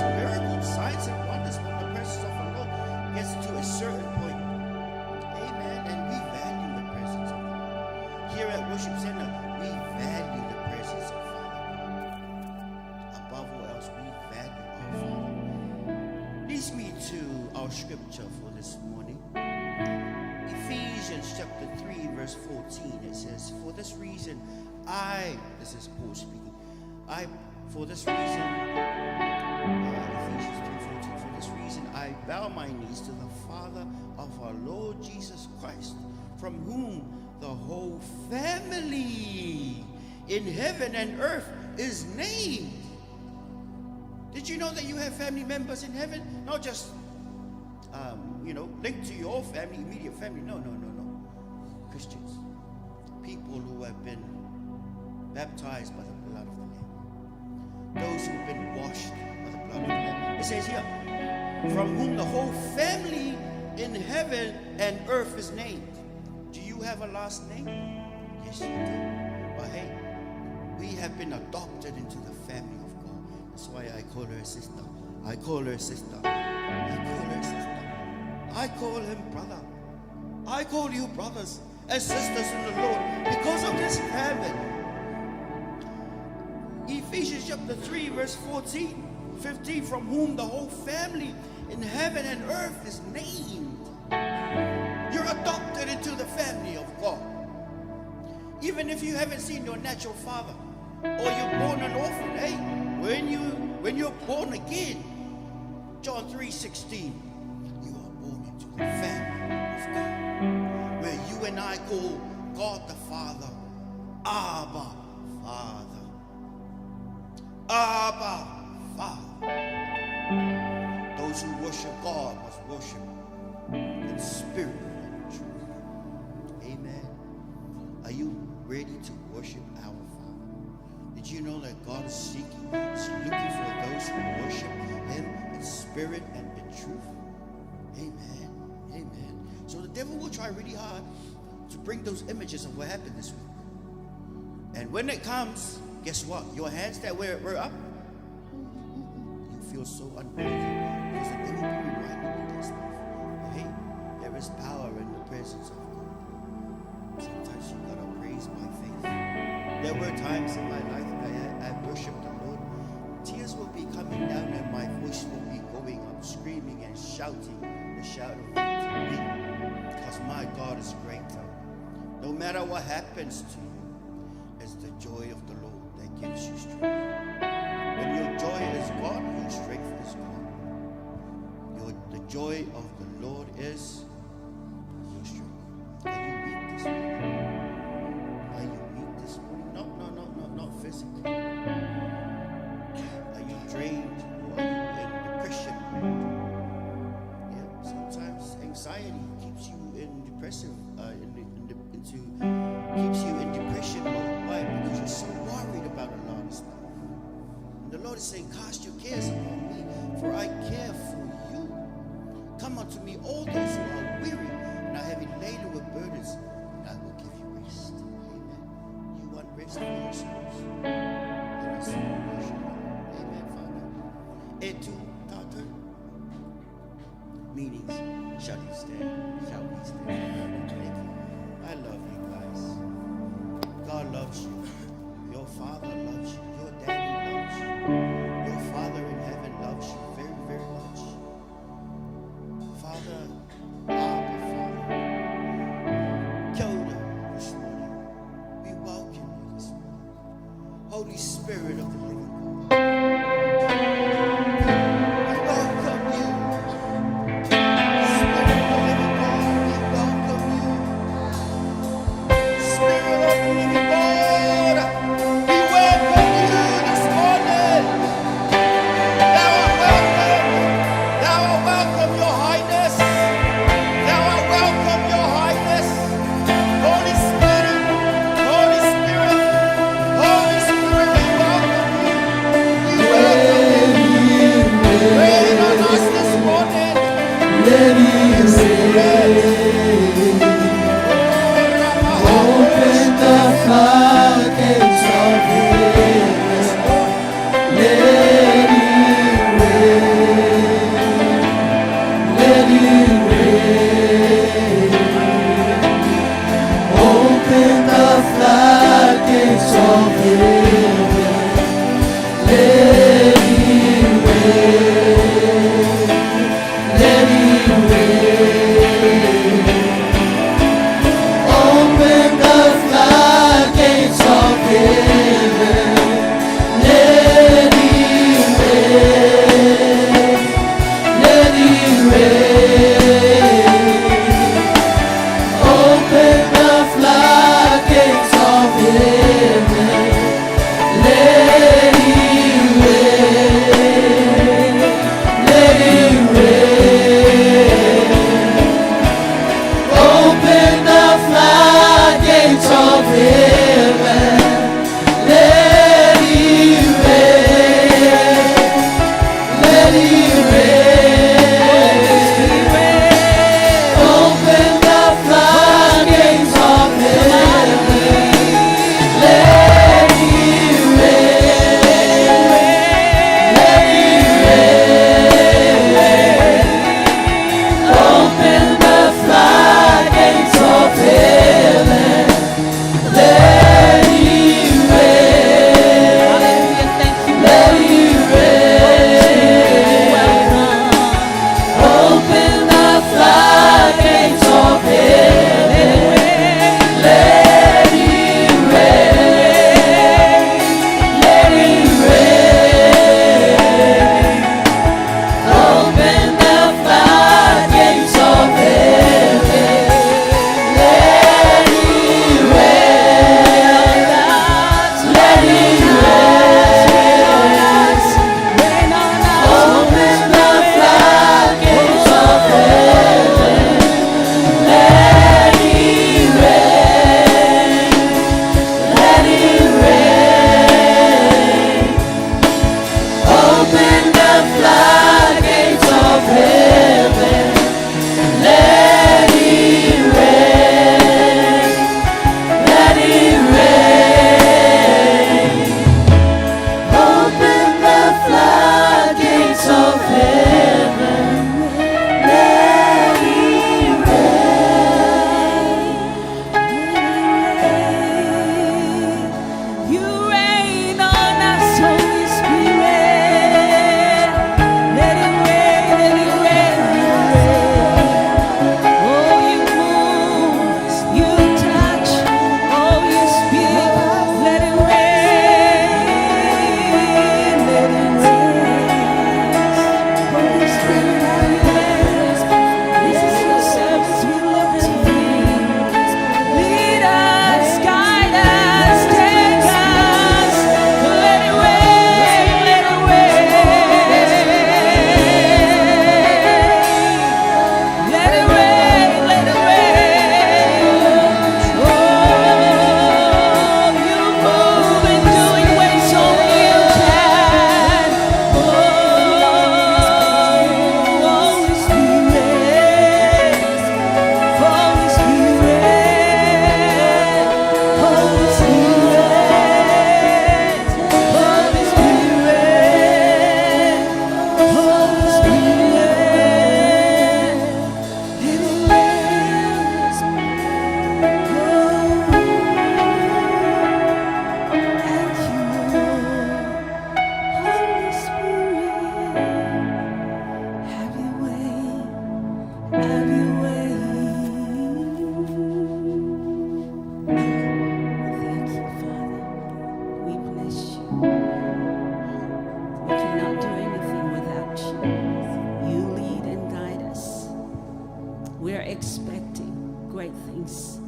Miracles, signs and wonders when the presence of the Lord gets to a certain point. worship center, we value the presence of Father. Above all else, we value our Father. Leads me to our scripture for this morning. Ephesians chapter 3, verse 14. It says, for this reason, this is Paul speaking, Ephesians 3:14, for this reason I bow my knees to the Father of our Lord Jesus Christ, from whom the whole family in heaven and earth is named. Did you know that you have family members in heaven? Not just, linked to your family, immediate family. No. Christians, people who have been baptized by the blood of the Lamb. Those who have been washed by the blood of the Lamb. It says here, from whom the whole family in heaven and earth is named. Do you have a last name? Yes, you do. But hey, we have been adopted into the family of God. That's why I call her sister. I call her sister. I call him brother. I call you brothers and sisters in the Lord because of this family. Ephesians chapter 3, verse 15, from whom the whole family in heaven and earth is named. You're adopted into the family of God. Even if you haven't seen your natural father, or you're born an orphan, hey, when you're born again, John 3:16, you are born into the family of God, where you and I call God the Father, Abba, Father. Abba, Father. Those who worship God must worship in spirit and in truth. Amen. Are you ready to worship our Father? Did you know that God is seeking, is looking for those who worship Him in spirit and in truth? Amen. Amen. So the devil will try really hard to bring those images of what happened this week. And when it comes, guess what? Your hands that were up, you feel so unworthy because the devil will be reminding you that stuff. But hey, there is power in the presence of God. Sometimes you gotta praise by faith. There were times in my life I worshiped the Lord. Tears will be coming down and my voice will be going up, screaming and shouting the shout of victory. Because my God is greater. No matter what happens to you, it's the joy of the Lord that gives you strength. When your joy is God, your strength is God. The joy of the Lord is your strength. Are you weak this morning? Are you weak this morning? Not physically. Are you drained or are you in depression? Yeah, sometimes anxiety keeps you in depressive, keeps you in depression mode. Why? Because you're so worried about a lot of stuff. And the Lord is saying, cast your cares upon me, for I care for you. Come unto me, all those who are weary and are heavy laden with burdens, and I will give you rest. Amen. You want rest for your souls. Let us worship you. Amen, Father. Etu tata. Meanings, shall we stand? Shall we stand? Thank you. I love you guys. God loves you. Your Father loves you. Your Daddy loves you. Your Father in heaven loves you very, very much. Father, Abba, Father, Kyoda this morning. We welcome you this morning. Holy Spirit of the living God. We welcome you. Spirit of the living God, we welcome you. Spirit of the living God, we welcome you this morning. Thou art welcome. Thou art welcome, Your Highness. Thou art welcome, Your Highness. Holy Spirit, Holy Spirit, Holy Spirit, we welcome you. We welcome you. Rain on us this morning. Let me say, open the fire. floodgates of heaven. Let it rain. Let it rain. Open the floodgates of heaven. Let it rain. Let it rain. Open the floodgates of heaven. Let it rain. Let it rain. Open the floodgates of heaven. Let it rain. Let it rain. Open the floodgates of heaven. Let it rain. Let it rain. Open the floodgates of heaven. Let it rain. Let it rain. Open the floodgates of heaven. Let it rain. Let it rain. Open the floodgates of heaven. Let it rain. Let it rain. Open the floodgates of heaven. Let it rain. Let it rain. Open the floodgates of heaven. Let it rain. Let it rain. Open the floodgates of heaven. Let it rain. You reign on us, Holy Spirit. Let it rain, let it rain, let it rain. Oh, you move, you touch, oh, you speak. Let it rain, let it rain. Holy Spirit, have your way. This is your service, we live to you. Lead us, guide us, take us. Let it rain, let it rain. Let it rain, let it rain. Oh, you move and do it ways only you can. Oh, Holy Spirit. Holy Spirit, Holy Spirit, Holy Spirit, Holy Spirit, let it rain. Thank you, Holy Spirit, have your way. Have your way. Thank you, Father. We bless you. We cannot do anything without you. You lead and guide us. We're expecting great things.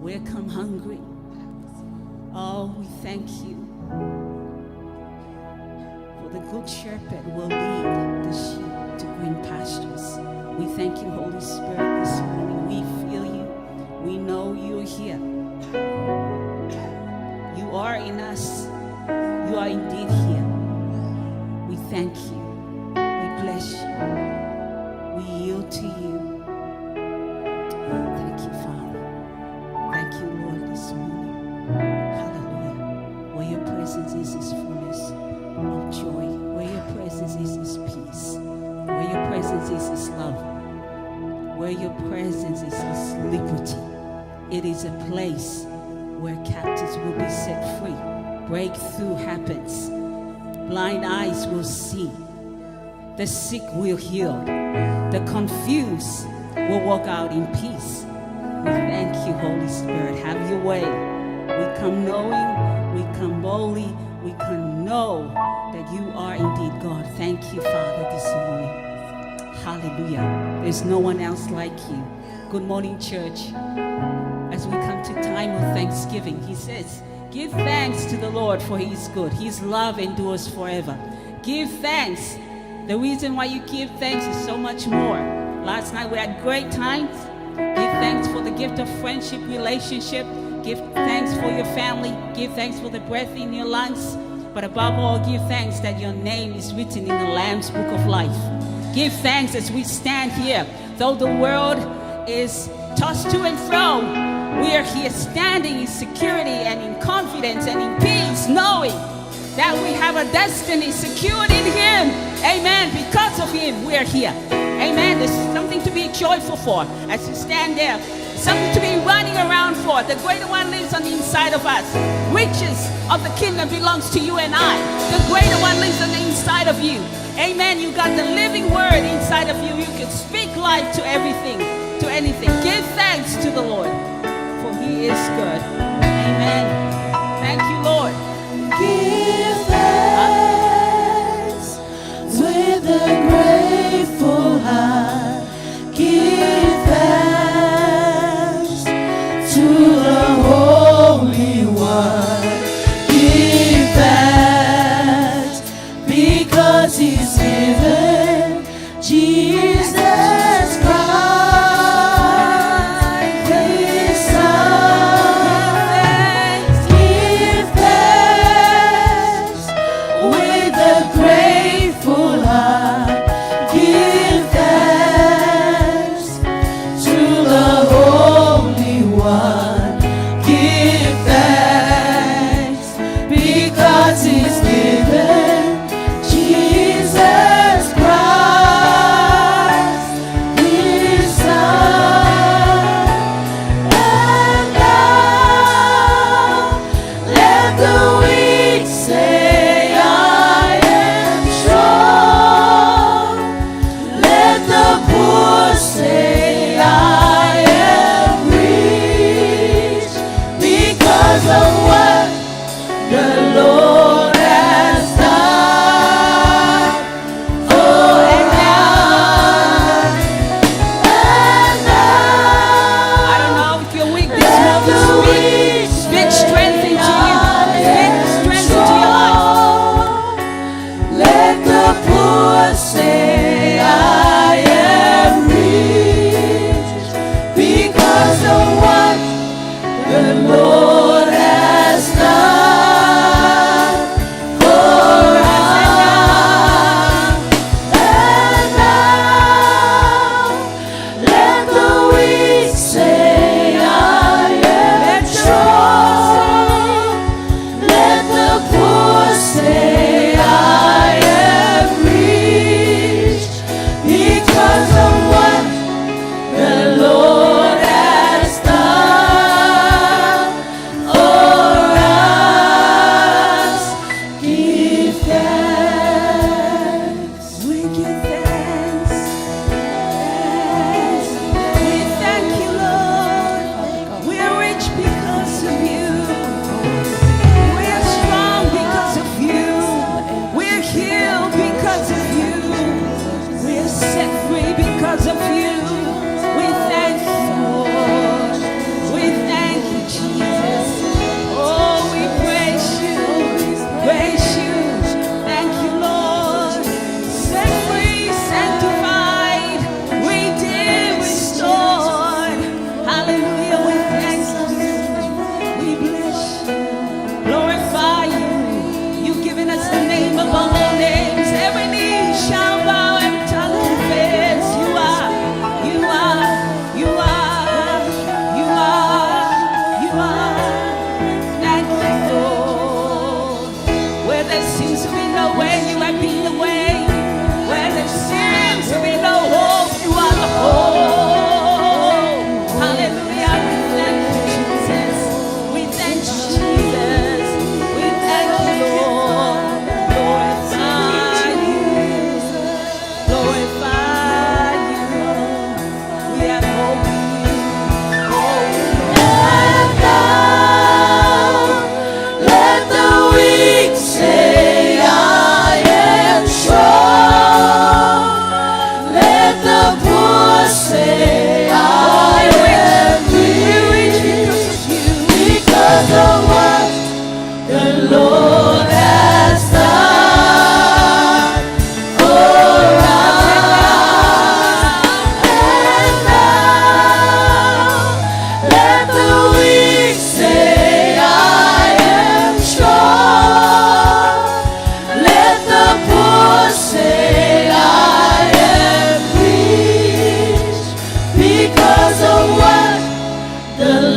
We're come hungry. Oh, we thank you. For the good shepherd will lead the sheep to green pastures. We thank you, Holy Spirit, this morning. We feel you. We know you're here. You are in us. You are indeed here. We thank you. We bless you. We yield to you. Thank you, Father. Thank you, Lord, this morning. Hallelujah. Where your presence is fullness of joy. Where your presence is peace. Where your presence is love. Where your presence is liberty. It is a place where captives will be set free. Breakthrough happens. Blind eyes will see. The sick will heal. The confused will walk out in peace. We thank you, Holy Spirit. Have your way. We come knowing, we come boldly, we can know that you are indeed God. Thank you, Father, this morning. Hallelujah. There's no one else like you. Good morning, church. As we come to time of thanksgiving, he says, give thanks to the Lord, for he is good. His love endures forever. Give thanks. The reason why you give thanks is so much more. Last night we had great times. Give thanks for the gift of friendship, relationship. Give thanks for your family. Give thanks for the breath in your lungs. But above all, give thanks that your name is written in the Lamb's Book of Life. Give thanks as we stand here. Though the world is tossed to and fro, we are here standing in security and in confidence and in peace, knowing that we have a destiny secured in him. Amen. Because of him, we are here. Amen. There's something to be joyful for as we stand there. Something to be running around for. The greater one lives on the inside of us. Riches of the kingdom belongs to you and I. The greater one lives on the inside of you. Amen. You got the living word inside of you. You can speak life to everything, to anything. Give thanks to the Lord, for he is good. Amen. Thank you, Lord. Give thanks with a grateful heart. Give thanks to the Holy One. Give thanks because he's given Jesus Christ, his Son. Give thanks with a grateful heart. Give thanks to the Holy One.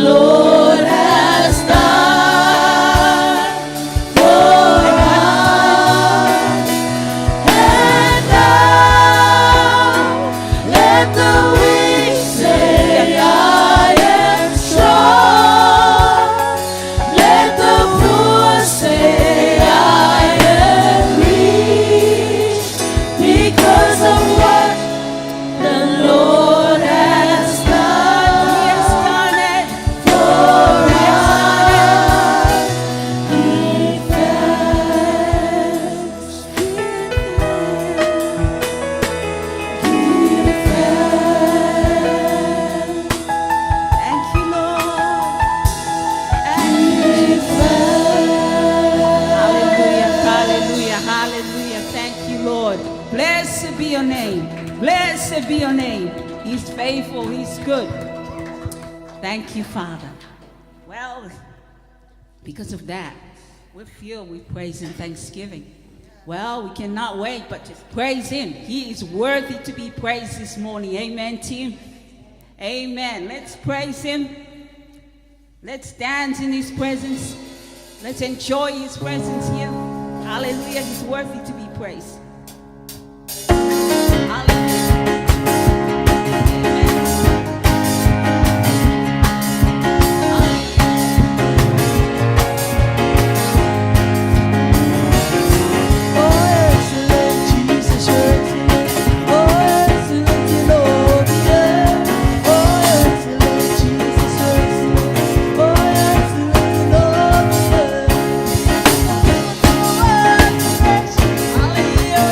Lord has done for us. And now let the weak say, I am strong. Let the poor say, I am rich because of what the Lord has done. He has done it. For us. Give thanks. Thank you, Lord. Give Hallelujah, hallelujah, hallelujah. Thank you, Lord. Blessed be your name. Blessed be your name. He's faithful, he's good. Thank you, Father. Well, because of that, we're filled with praise and thanksgiving. Well, we cannot wait but just praise him. He is worthy to be praised this morning. Amen, team. Amen. Let's praise him. Let's dance in his presence. Let's enjoy his presence here. Hallelujah. He's worthy to be praised. Hallelujah. Amen. Hallelujah.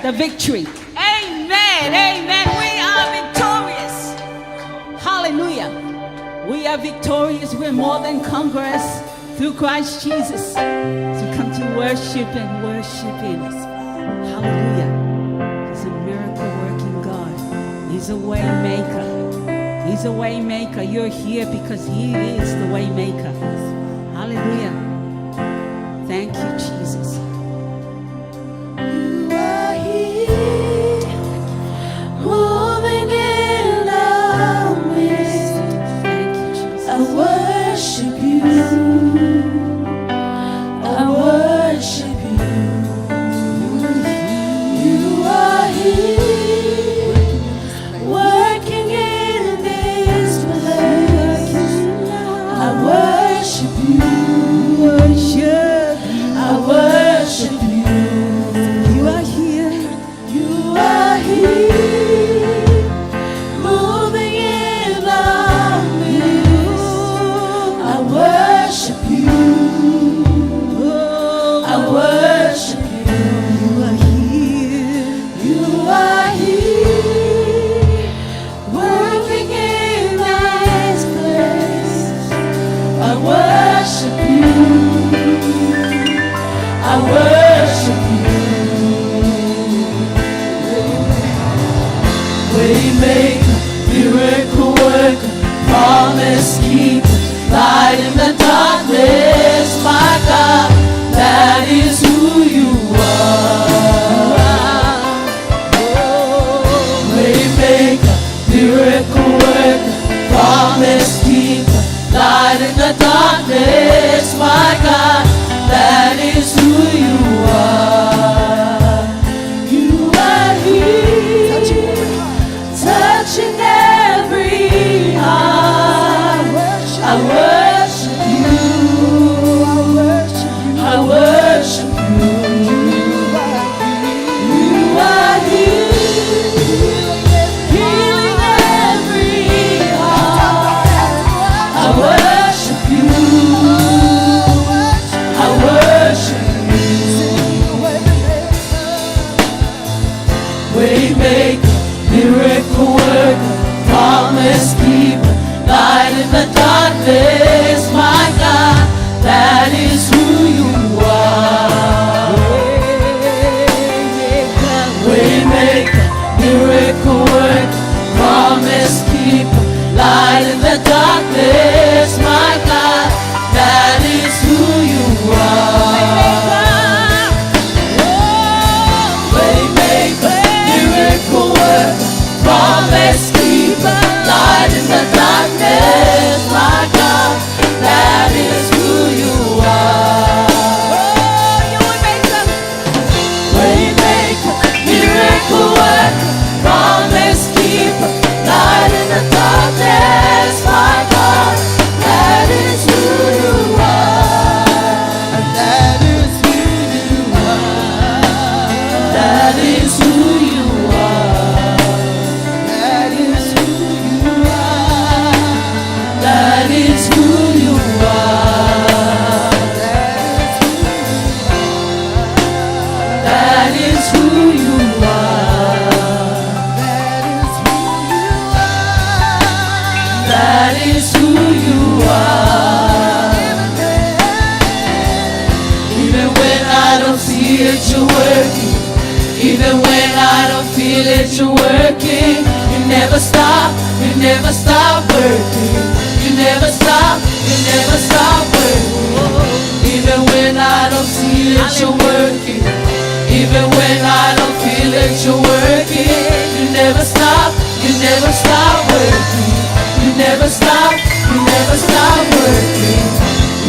the victory. Amen. Amen. We are victorious. Hallelujah. We are victorious. We're more than conquerors through Christ Jesus. So come to worship and worship Him. Hallelujah. He's a miracle working God. He's a way maker. He's a way maker. You're here because He is the way maker. Hallelujah. Thank you, Jesus. You are here, moving in our midst. Thank you, Jesus. I worship you. I worship you. You are here, working in this place. I worship you. I worship you. You are here. You are here, moving in our midst. I worship you. I worship you. You are here, working in this place. I worship you. I worship you. Waymaker, miracle worker, promise keeper, light in the darkness, my God, that is who you are. Waymaker, miracle worker, promise keeper, light in the darkness, my God, that is who you are. You are here, touching every heart. I worship you. I worship you. You are here, healing every heart. I worship you. I worship you. Waymaker, miracle worker, promise keeper, light in the darkness, my God, that is who you are. Waymaker, miracle worker, promise keeper, light in the darkness, my God, that is who you are. Waymaker, miracle worker, promise keeper, light in the darkness, my God, that is who you are. Waymaker, miracle worker, promise keeper, light in the darkness, my God, that is who you are. That is who you are. That is who you are. That is who you are. That is who you are. That is who you are. That is who you are. Even when I don't see it, you're working. Even when I don't feel it, you're working. You never stop working. You never stop working. Even when I don't see it, you're working. Even when I don't feel it, you're working. You never stop working. You never stop working.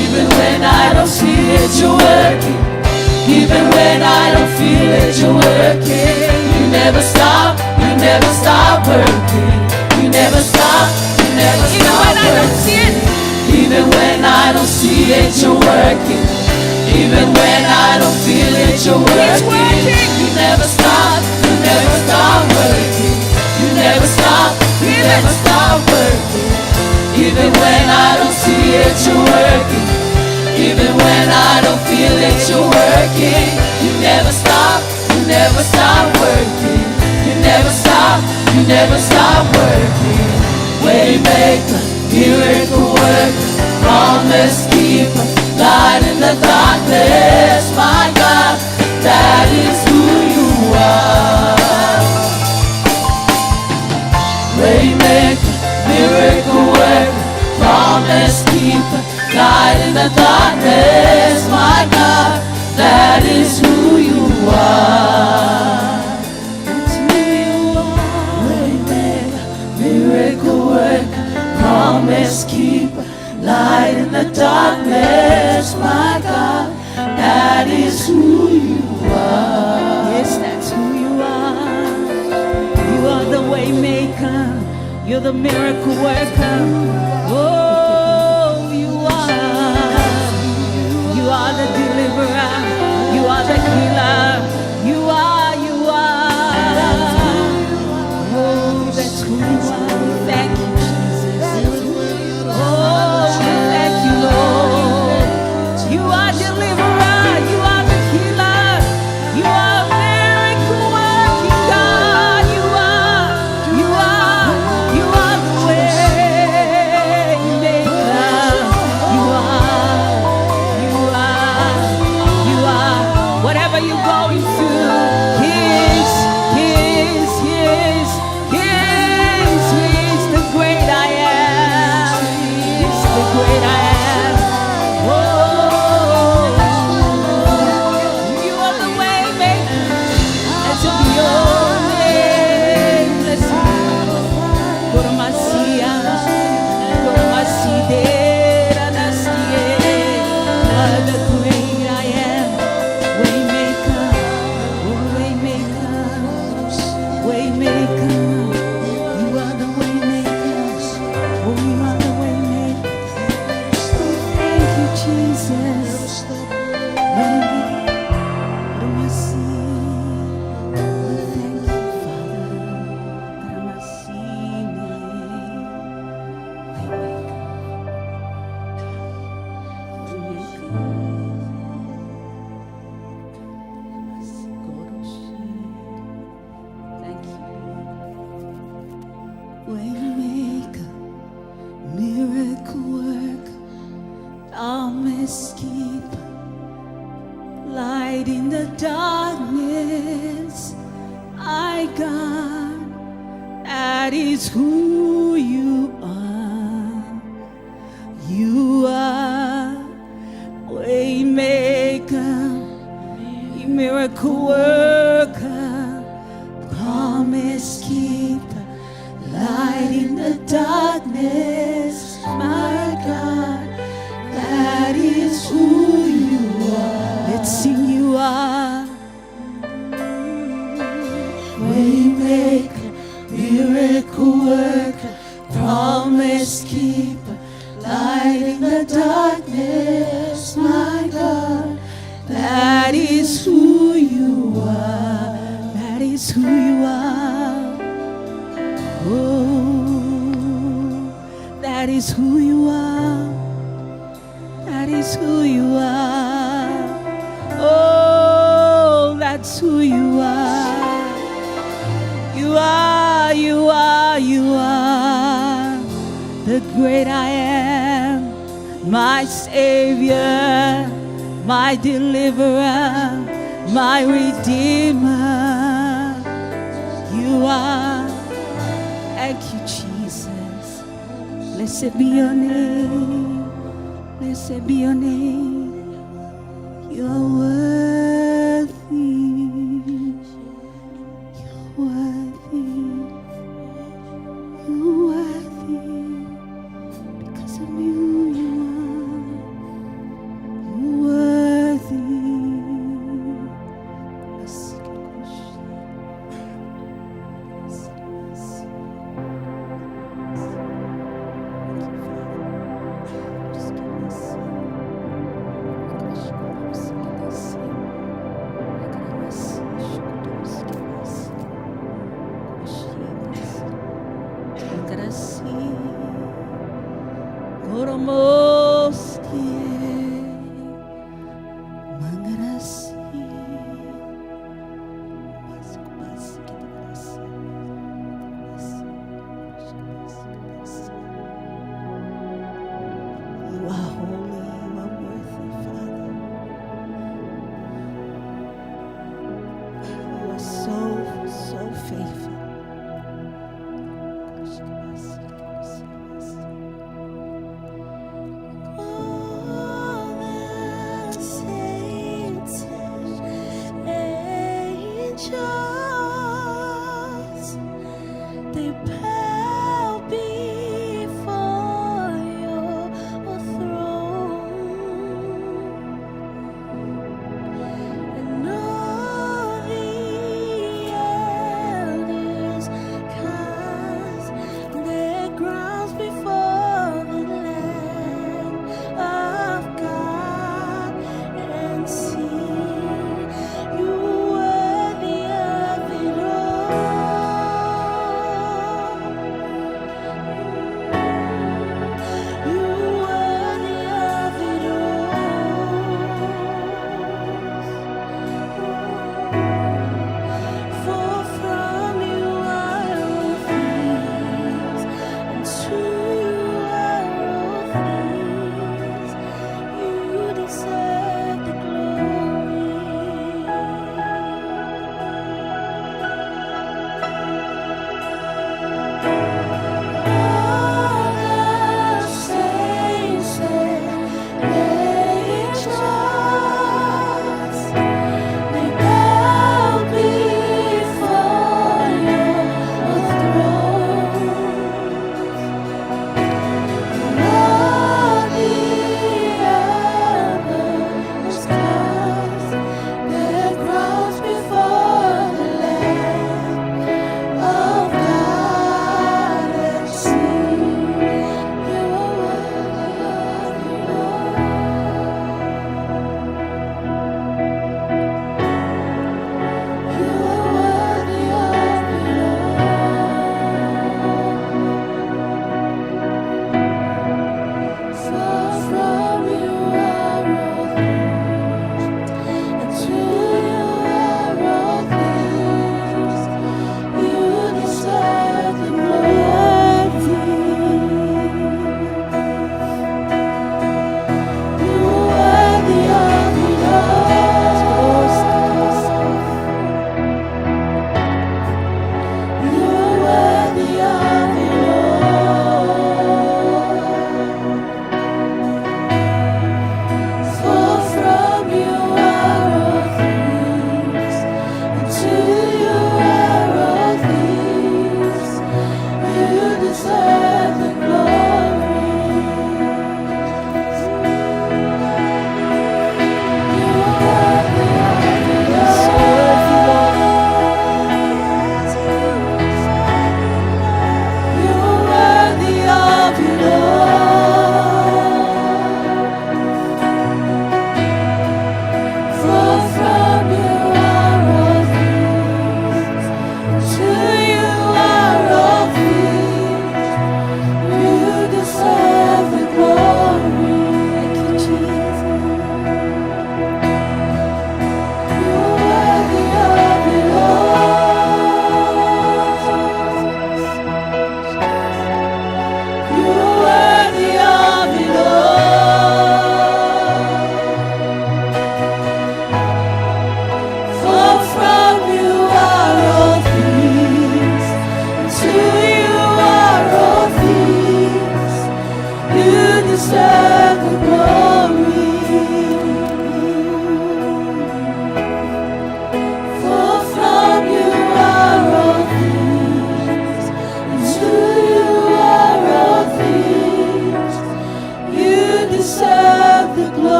Even when I don't see it, you're working. Even when I don't feel it, you're working. You never stop working. You never stop working. Even when I don't see it, you're working. Even when I don't feel it, you're working. You never stop working. You never stop working. Even when I don't see it, you're working. Even when I don't feel it, you're working. You never stop never stop working. You never stop working. Waymaker, miracle worker, promise keeper, light in the darkness, my God, that is who you are. Waymaker, miracle worker, promise keeper, light in the darkness, my God, that is who you are. That's who you are. Waymaker, miracle worker, promise keeper, light in the darkness, my God, that is who you are. Yes, that's who you are. You are the way maker. You're the miracle worker. Oh, you are. You are the deliverer. You are the healer. You are, you are. Oh, that's who you are. We thank you, Jesus. Oh, we thank you, Lord. You are deliverer. You are the healer. You are miracle working God. You are the way maker. You are. Whatever you're going through, He's the great I am. He's the great I am. Oh, you are the way maker. That's your name. Listen, go to my Sia, go to my Sidera, you are the great I am. Waymaker, oh waymaker, waymaker. You are the waymaker. Oh, you are the waymaker. Thank you, Jesus. Waymaker, what am I seeing? Thank you, Father. What am I seeing? Waymaker, miracle worker, promise keeper, light in the darkness, my God, that is who you are. You are waymaker, miracle worker, promise keeper, light in the darkness, my God, that is who you are. Let's sing, you are waymaker, miracle worker, promise keeper, light in the darkness, my God, that is who you are. That is who you are. Oh, that is who you are. That is who you are. Oh, that's who you are. You are, you are, you are the great I am, my Savior, my deliverer, my Redeemer. You are. Thank you, Jesus. Blessed be your name. Blessed be your name. You are worthy. You're worthy. You're worthy. Because of you, you are. You're worthy.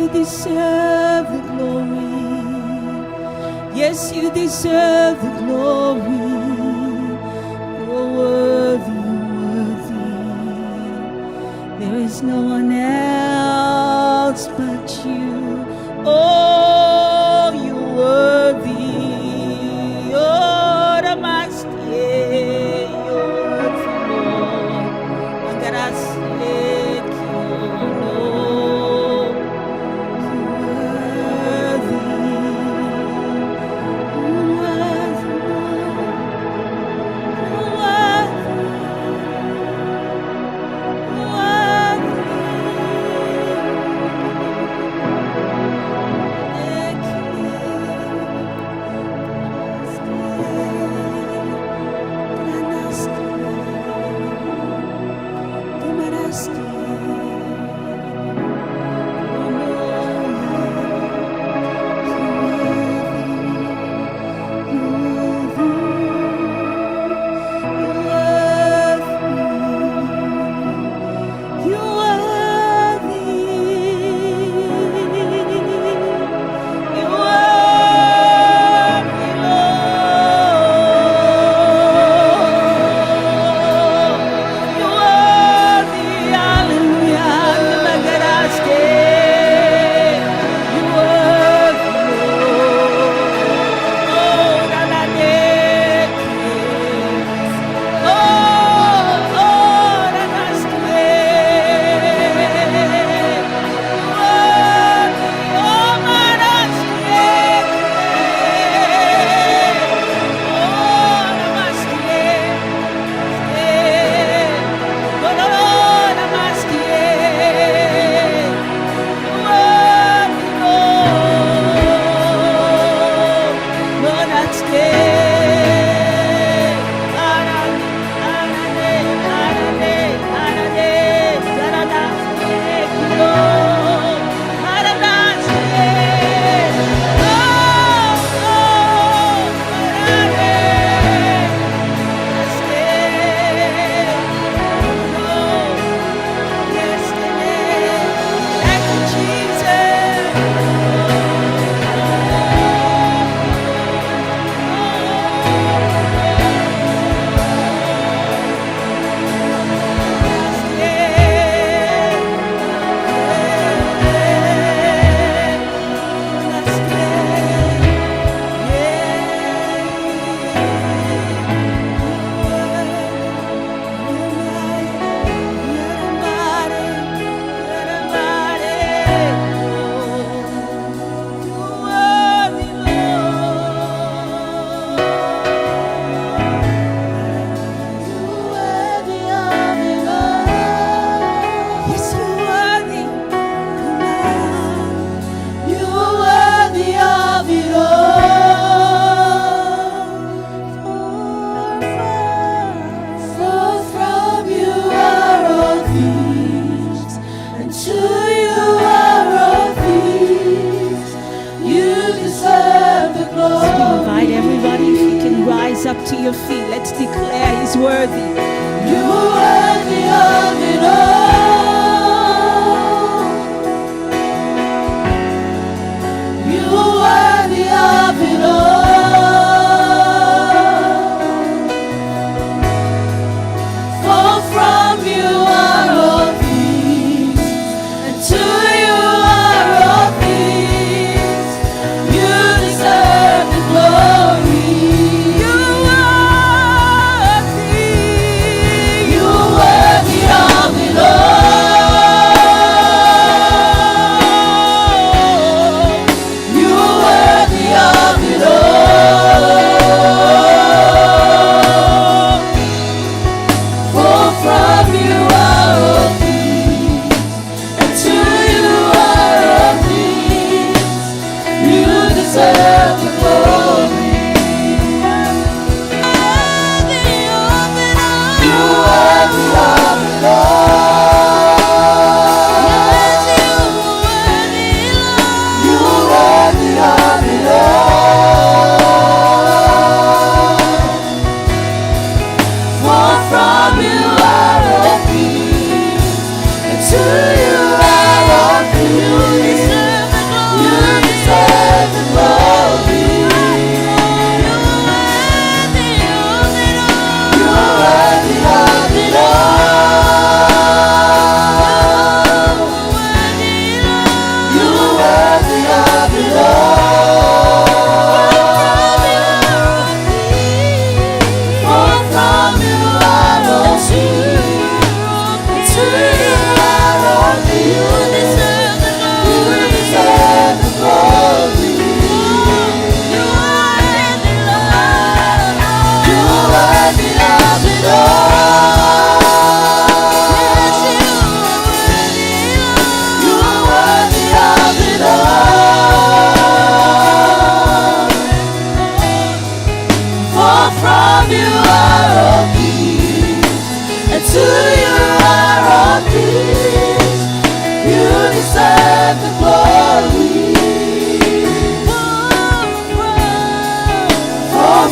you deserve the glory. Yes, you deserve the glory. You're worthy, worthy. There is no one else but you. Oh, you're worthy. Oh, the Master, you're worthy, Lord. I'm gonna seek you, Lord. You're worthy, you're worthy, up to your feet. Let's declare He's worthy. You are worthy of it all. You are worthy of it all. For from you are all things, and to you are all things. You deserve the glory. You are worthy of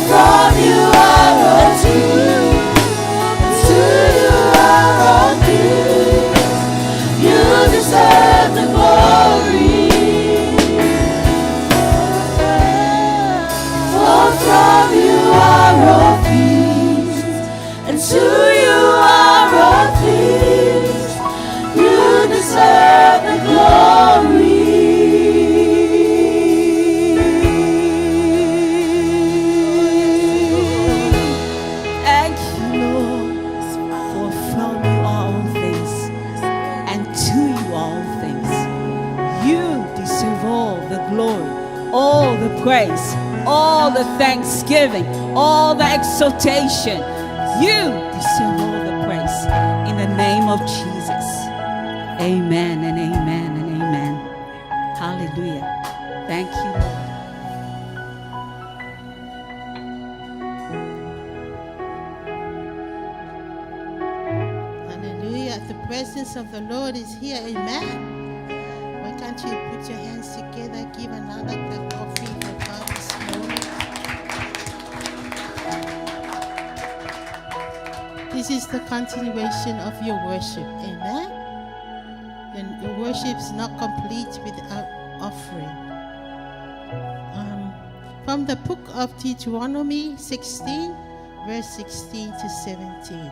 from you are all things, to you are all things. You deserve the glory. For from you are all things, and to you are all things. You deserve the glory. Thank you, Lord, for from you are all things, and to you are all things. You deserve all the glory, all the praise, all the thanksgiving, all the exaltation. You deserve all the praise. In the name of Jesus. Amen and amen and amen. Hallelujah. Thank you, Lord. Hallelujah. The presence of the Lord is here. Amen. Why can't you put your hands together? Give another clap offering for God this morning. This is the continuation of your worship. Amen. And your worship is not complete without offering. From the book of Deuteronomy 16, verse 16 to 17.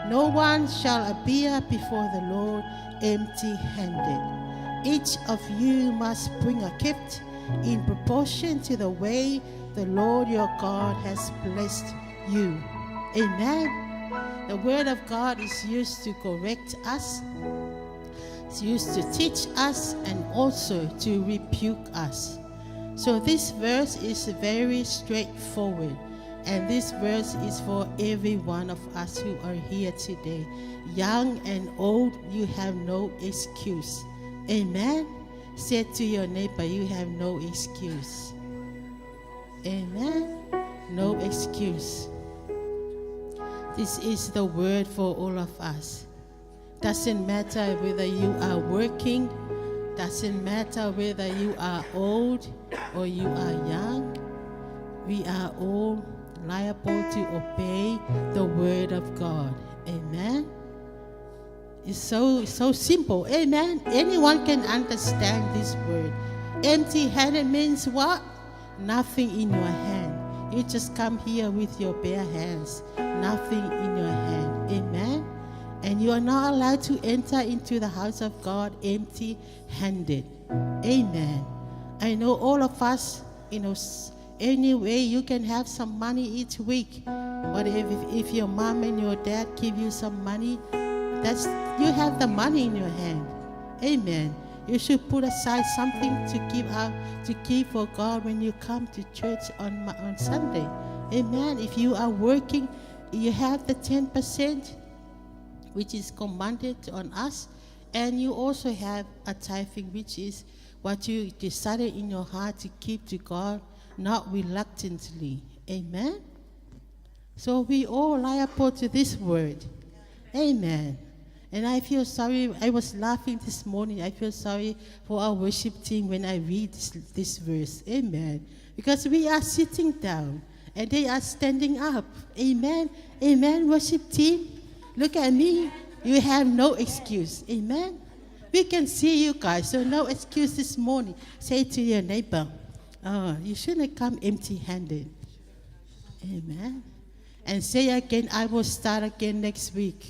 No one shall appear before the Lord empty-handed. Each of you must bring a gift in proportion to the way the Lord your God has blessed you. Amen. The word of God is used to correct us. It's used to teach us and also to rebuke us. So this verse is very straightforward. And this verse is for every one of us who are here today. Young and old, you have no excuse. Amen. Say to your neighbor, you have no excuse. Amen. No excuse. This is the word for all of us. Doesn't matter whether you are working. Doesn't matter whether you are old or you are young. We are all liable to obey the word of God. Amen. It's so simple. Amen. Anyone can understand this word. Empty-handed means what? Nothing in your hand. You just come here with your bare hands. Nothing in your hand. Amen. And you are not allowed to enter into the house of God empty-handed. Amen. I know all of us, anyway, you can have some money each week. But if your mom and your dad give you some money, you have the money in your hand. Amen. You should put aside something to give for God when you come to church on Sunday. Amen. If you are working, you have the 10%, which is commanded on us. And you also have a tithing, which is what you decided in your heart to give to God, not reluctantly. Amen. So we all liable to this word. Amen. And I feel sorry. I was laughing this morning. I feel sorry for our worship team when I read this verse. Amen. Because we are sitting down and they are standing up. Amen. Amen. Worship team, look at me. You have no excuse. Amen. We can see you guys, so no excuse this morning. Say to your neighbor, you shouldn't come empty-handed. Amen. And say again, I will start again next week.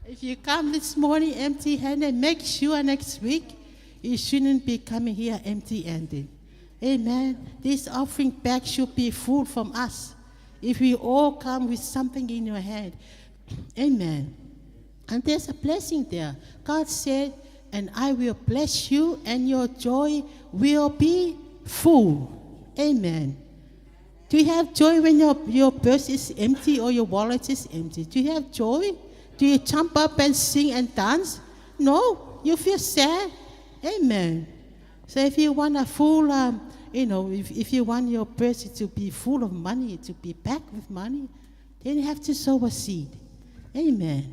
If you come this morning empty-handed, make sure next week you shouldn't be coming here empty-handed. Amen. This offering bag should be full from us. If we all come with something in your hand. Amen. And there's a blessing there. God said, and I will bless you, and your joy will be full. Amen. Do you have joy when your purse is empty or your wallet is empty? Do you have joy? Do you jump up and sing and dance? No, you feel sad. Amen. So if you want a full, if you want your purse to be full of money, to be packed with money, then you have to sow a seed. Amen.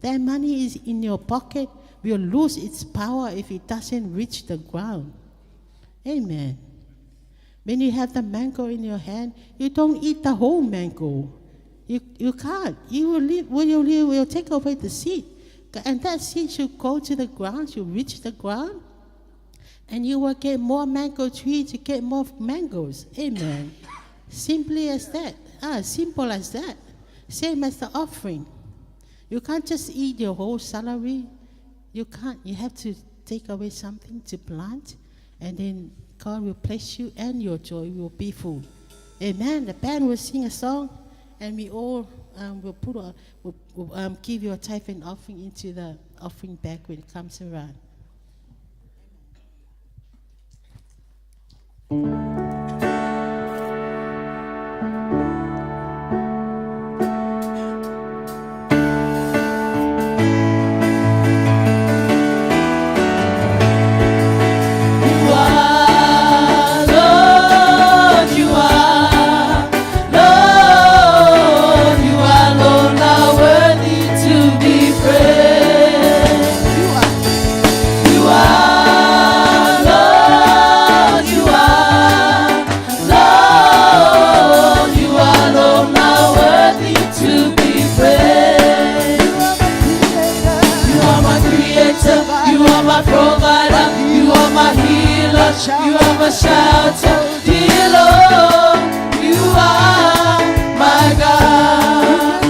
That money is in your pocket will lose its power if it doesn't reach the ground. Amen. When you have the mango in your hand, you don't eat the whole mango. You can't. You will take away the seed. And that seed should go to the ground, should reach the ground. And you will get more mango trees, you get more mangoes. Amen. Simply as that. Simple as that. Same as the offering. You can't just eat your whole salary. You can't. You have to take away something to plant, and then God will bless you and your joy will be full. Amen. The band will sing a song, and we all will give your tithe and offering into the offering bag when it comes around. You are my shelter, dear Lord, you are my God.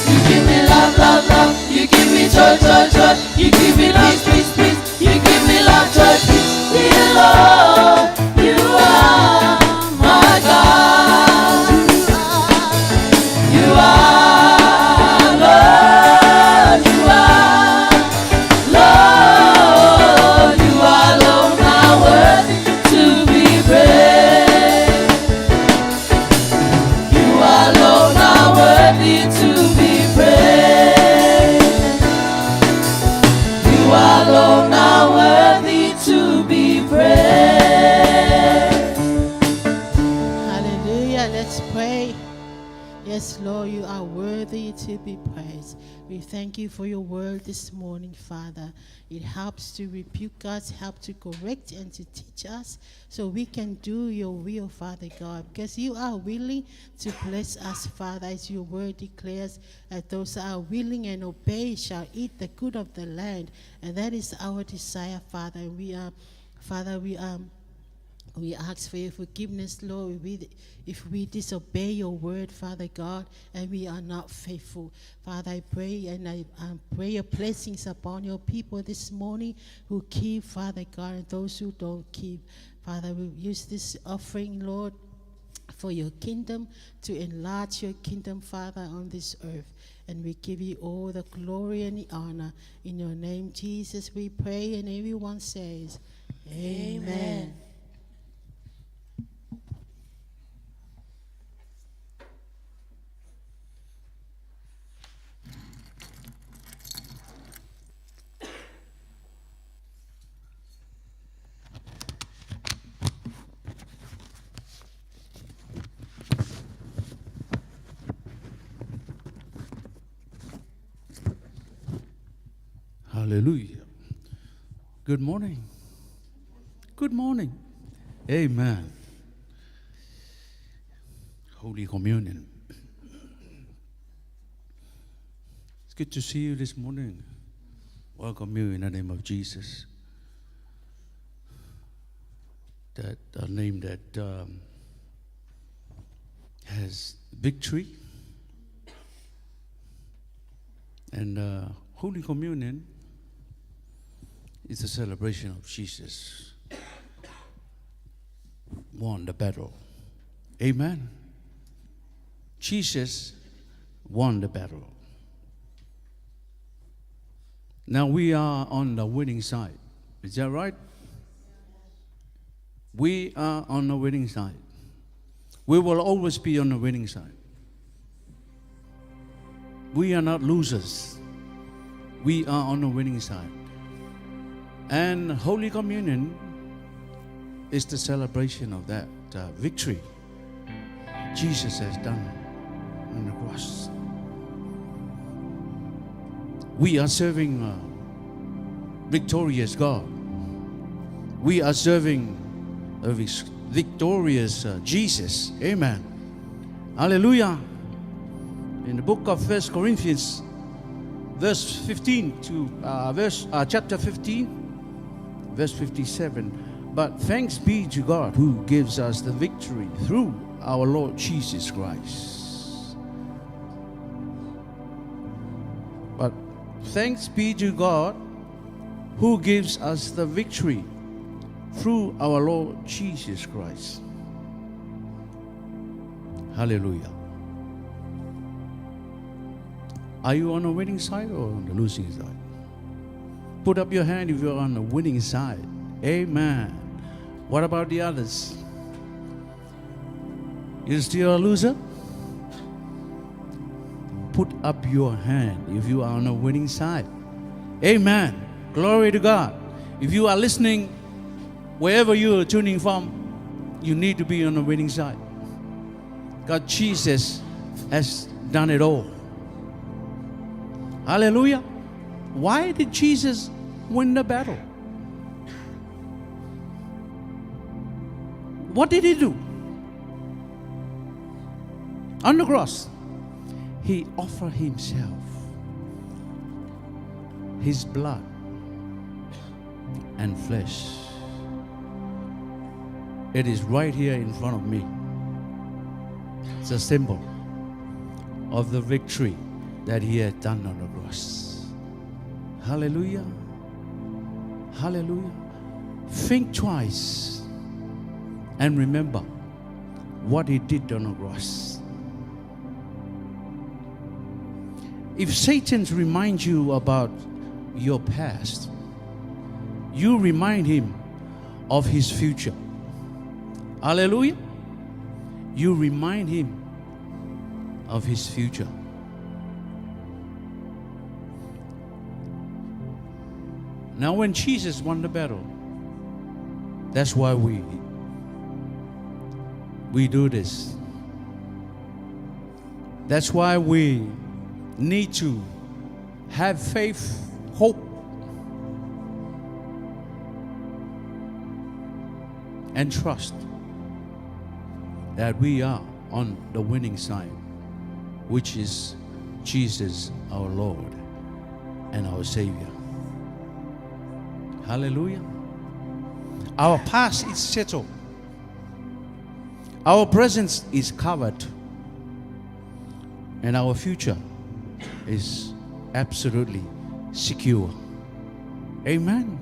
You give me love, love, love, you give me joy, joy, joy, you give me peace, peace, peace, you give me love, joy, peace, dear Lord, you are my God. You are Lord, you are Lord, you are Lord, now worthy to be praised. You are Lord, now worthy to be praised. You are Lord, now worthy to be praised. Hallelujah. Let's pray. Yes, Lord, you are worthy to be praised. We thank you for your word this morning, Father. It helps to rebuke us, help to correct and to teach us so we can do your will, Father God, because you are willing to bless us, Father, as your word declares that those that are willing and obey shall eat the good of the land. And that is our desire, Father. And we ask for your forgiveness, Lord, if we disobey your word, Father God, and we are not faithful. Father, I pray and I pray your blessings upon your people this morning who keep, Father God, and those who don't keep. Father, we use this offering, Lord, for your kingdom, to enlarge your kingdom, Father, on this earth. And we give you all the glory and the honor. In your name, Jesus, we pray, and everyone says, Amen. Hallelujah. Good morning. Good morning. Amen. Holy Communion. It's good to see you this morning. Welcome you in the name of Jesus. That name that has victory. And Holy Communion is a celebration of Jesus won the battle. Amen. Jesus won the battle. Now we are on the winning side. Is that right? We are on the winning side. We will always be on the winning side. We are not losers. We are on the winning side. And Holy Communion is the celebration of that victory Jesus has done on the cross. We are serving a victorious God. We are serving a victorious Jesus. Amen. Hallelujah. In the book of 1 Corinthians, verse 15 to chapter 15, verse 57. But thanks be to God who gives us the victory through our Lord Jesus Christ. But thanks be to God who gives us the victory through our Lord Jesus Christ. Hallelujah. Are you on the winning side or on the losing side? Put up your hand if you're on the winning side. Amen. What about the others? You're still a loser? Put up your hand if you are on the winning side. Amen. Glory to God. If you are listening, wherever you are tuning from, you need to be on the winning side. God, Jesus has done it all. Hallelujah. Why did Jesus win the battle? What did he do? On the cross, he offered himself, his blood and flesh. It is right here in front of me. It's a symbol of the victory that he had done on the cross. Hallelujah. Hallelujah. Think twice and remember what he did on the cross. If Satan reminds you about your past, you remind him of his future. Hallelujah. You remind him of his future. Now when Jesus won the battle, that's why we do this. That's why we need to have faith, hope, and trust that we are on the winning side, which is Jesus our Lord and our Savior. Hallelujah. Our past is settled. Our present is covered. And our future is absolutely secure. Amen.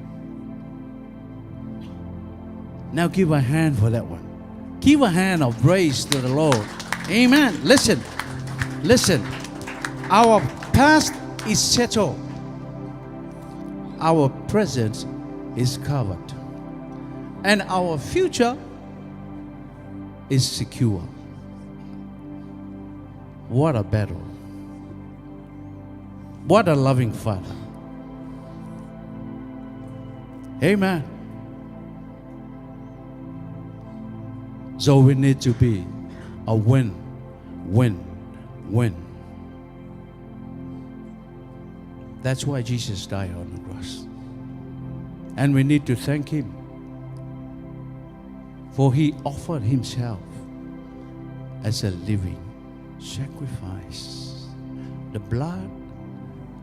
Now give a hand for that one. Give a hand of praise to the Lord. Amen. Listen. Listen. Our past is settled. Our present is covered. And our future is secure. What a battle. What a loving Father. Amen. So we need to be a win, win, win. That's why Jesus died on the cross. And we need to thank him, for he offered himself as a living sacrifice, the blood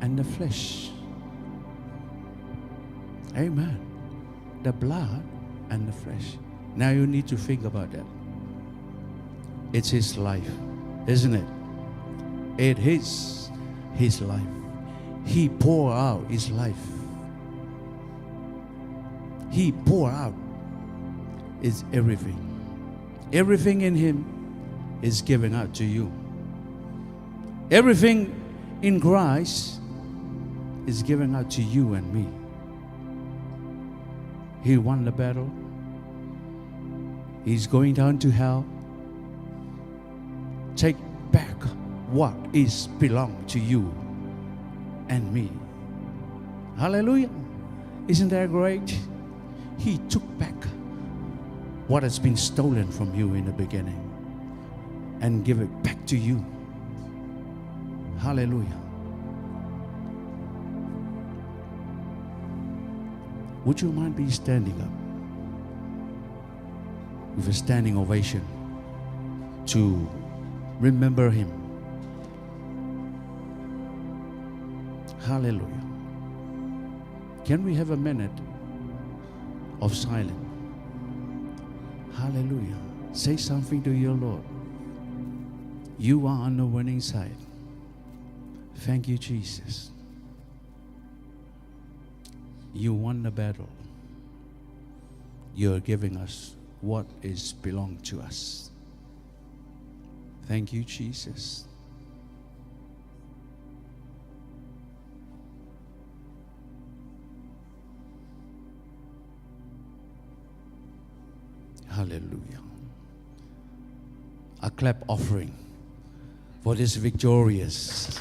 and the flesh. Amen. The blood and the flesh. Now you need to think about that. It's his life, isn't it? It is his life. He poured out his life. He poured out his everything. Everything in him is given out to you. Everything in Christ is given out to you and me. He won the battle. He's going down to hell. Take back what is belong to you and me. Hallelujah. Isn't that great? He took back what has been stolen from you in the beginning and give it back to you. Hallelujah. Would you mind be standing up? with a standing ovation to remember him. Hallelujah. Can we have a minute of silence? Hallelujah. Say something to your Lord. You are on the winning side. Thank you, Jesus. You won the battle. You are giving us what is belonged to us. Thank you, Jesus. Hallelujah. A clap offering for this victorious,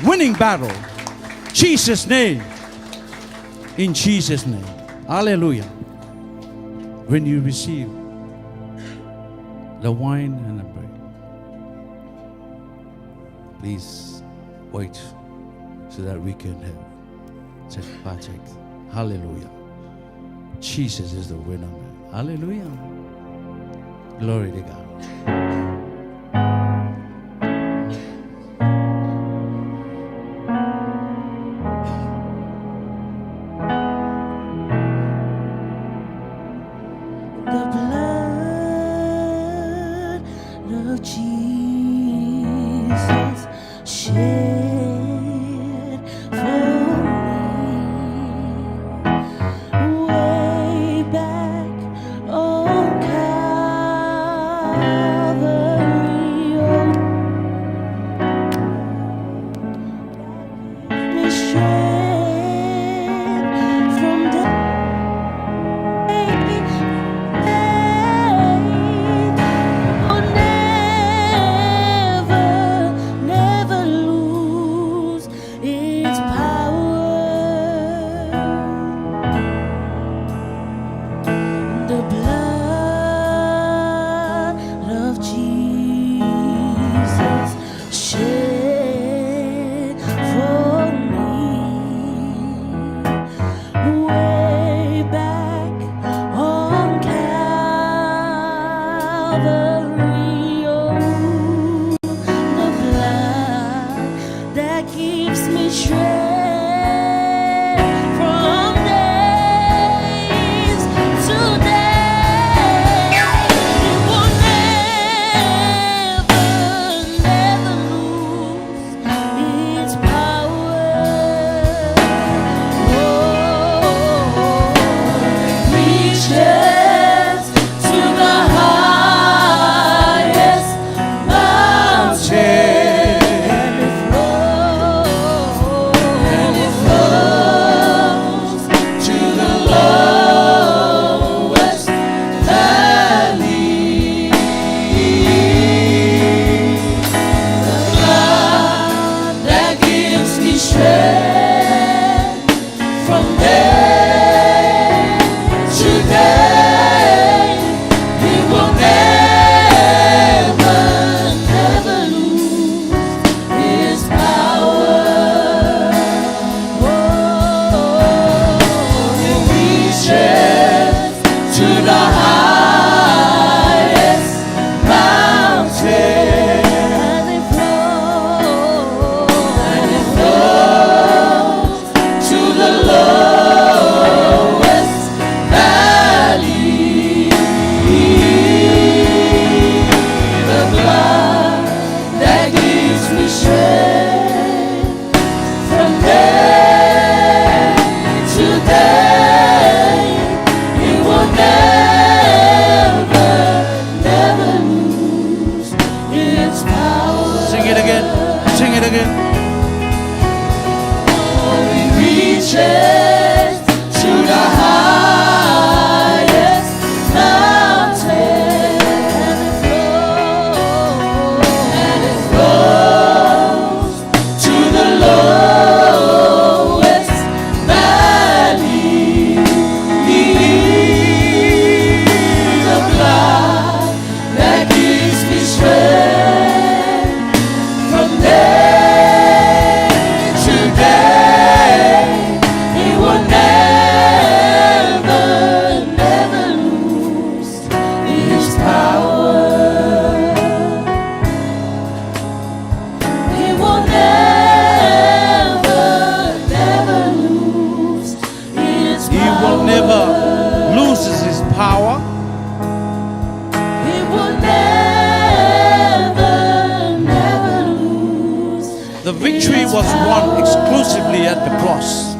winning battle. Jesus' name. In Jesus' name. Hallelujah. When you receive the wine and the bread, please wait so that we can have partake. Hallelujah. Jesus is the winner. Hallelujah. Glory to God. The blood of Jesus shed for me way back on Calvary. Me strength from the never lose its power. The blood of Jesus shed for me way back on Calvary. Oh, the blood that gives me strength from days to day. It will never lose its power. Reaches to the highest mountain, and it flows to the lowest valley. The blood that gives me strength from day to day, it will never lose its power. It reaches to the highest mountain, and it flows to the lowest valley. The blood that gives me strength from day to day, it will never lose its power. Sing it again. Sing it again. It reaches to the highest mountain, and it flows to the lowest valley. The blood that gives me strength from day to day, it exclusively at the cross,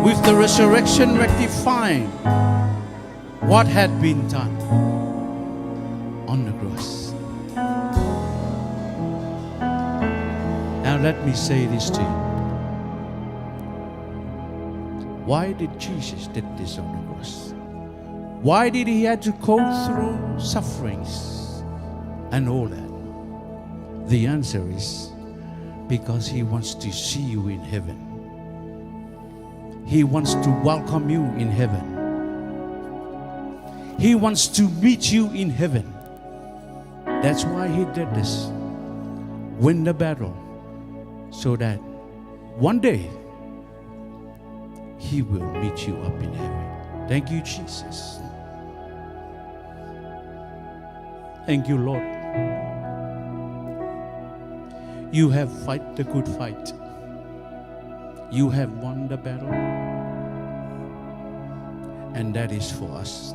with the resurrection rectifying what had been done on the cross. Now let me say this to you. Why did Jesus did this on the cross? Why did he have to go through sufferings and all that? The answer is because he wants to see you in heaven. He wants to welcome you in heaven. He wants to meet you in heaven. That's why he did this. Win the battle so that one day he will meet you up in heaven. Thank you, Jesus. Thank you, Lord. You have fight the good fight. You have won the battle. And that is for us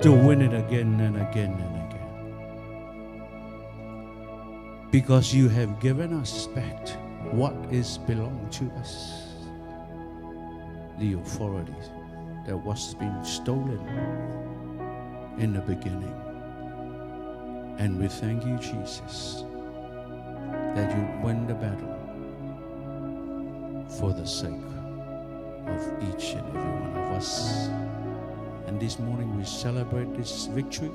to win it again and again and again. Because you have given us back what is belong to us. The authority that was being stolen in the beginning. And we thank you, Jesus, that you win the battle for the sake of each and every one of us. And this morning we celebrate this victory,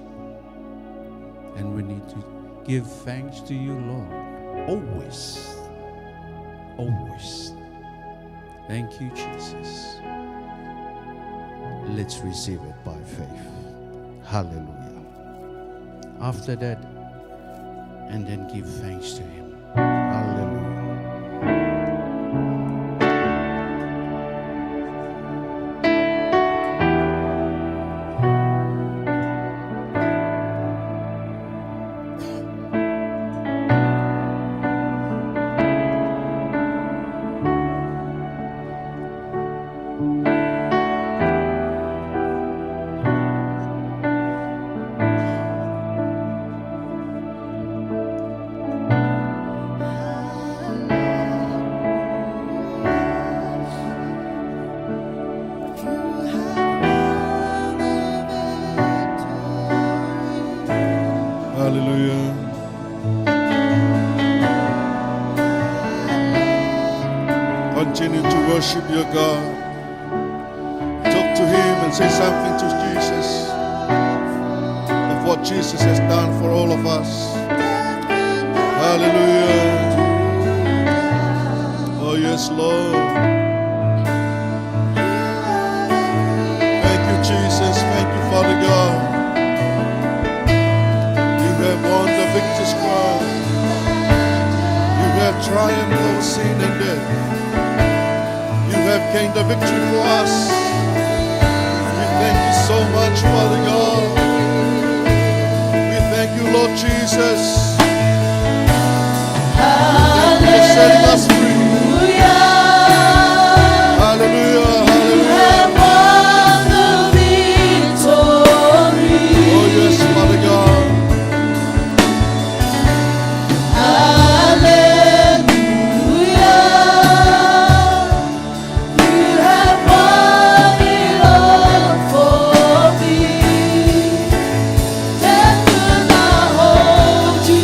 and we need to give thanks to you, Lord, always, always. Thank you, Jesus. Let's receive it by faith. Hallelujah. After that, and then give thanks to him. Hallelujah. Hallelujah. Continue to worship your God. Talk to him and say something to Jesus of what Jesus has done for all of us. Hallelujah. Oh yes, Lord. Thank you, Jesus. Thank you, Father God. You have won the victor's crown. You have triumphed over sin and death. You have gained the victory for us. We thank you so much, Father God. We thank you, Lord Jesus. Thank you for setting us free. Hallelujah, hallelujah. Oh yes, Father God. Death could not hold you.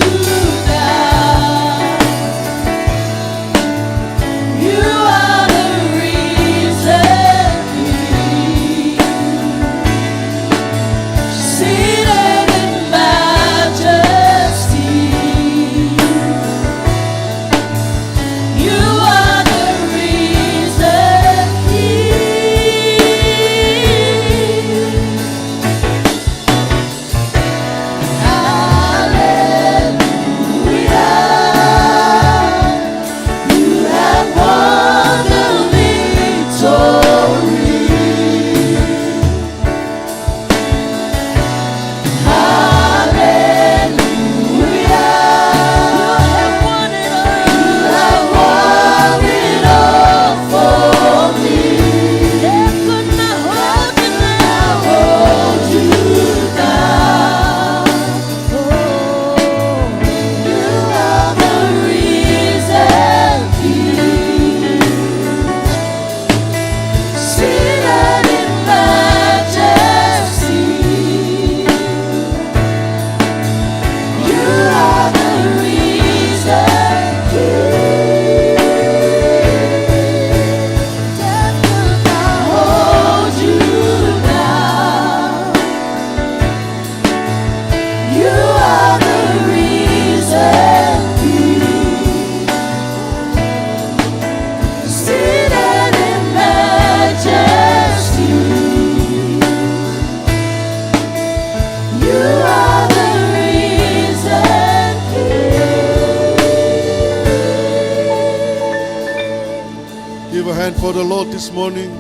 hand for the Lord this morning.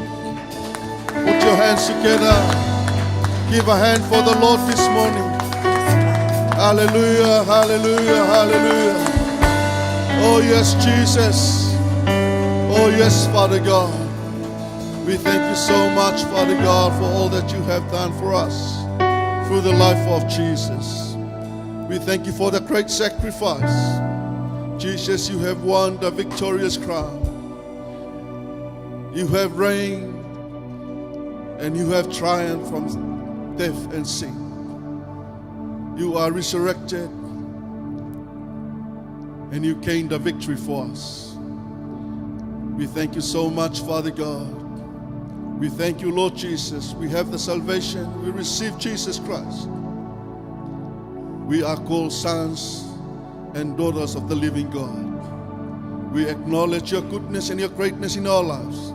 Put your hands together. Give a hand for the Lord this morning. Hallelujah, hallelujah, hallelujah. Oh yes, Jesus. Oh yes, Father God. We thank you so much, Father God, for all that you have done for us through the life of Jesus. We thank you for the great sacrifice. Jesus, you have won the victorious crown. You have reigned and you have triumphed from death and sin. You are resurrected and you gained the victory for us. We thank you so much, Father God. We thank you, Lord Jesus. We have the salvation. We receive Jesus Christ. We are called sons and daughters of the living God. We acknowledge your goodness and your greatness in our lives.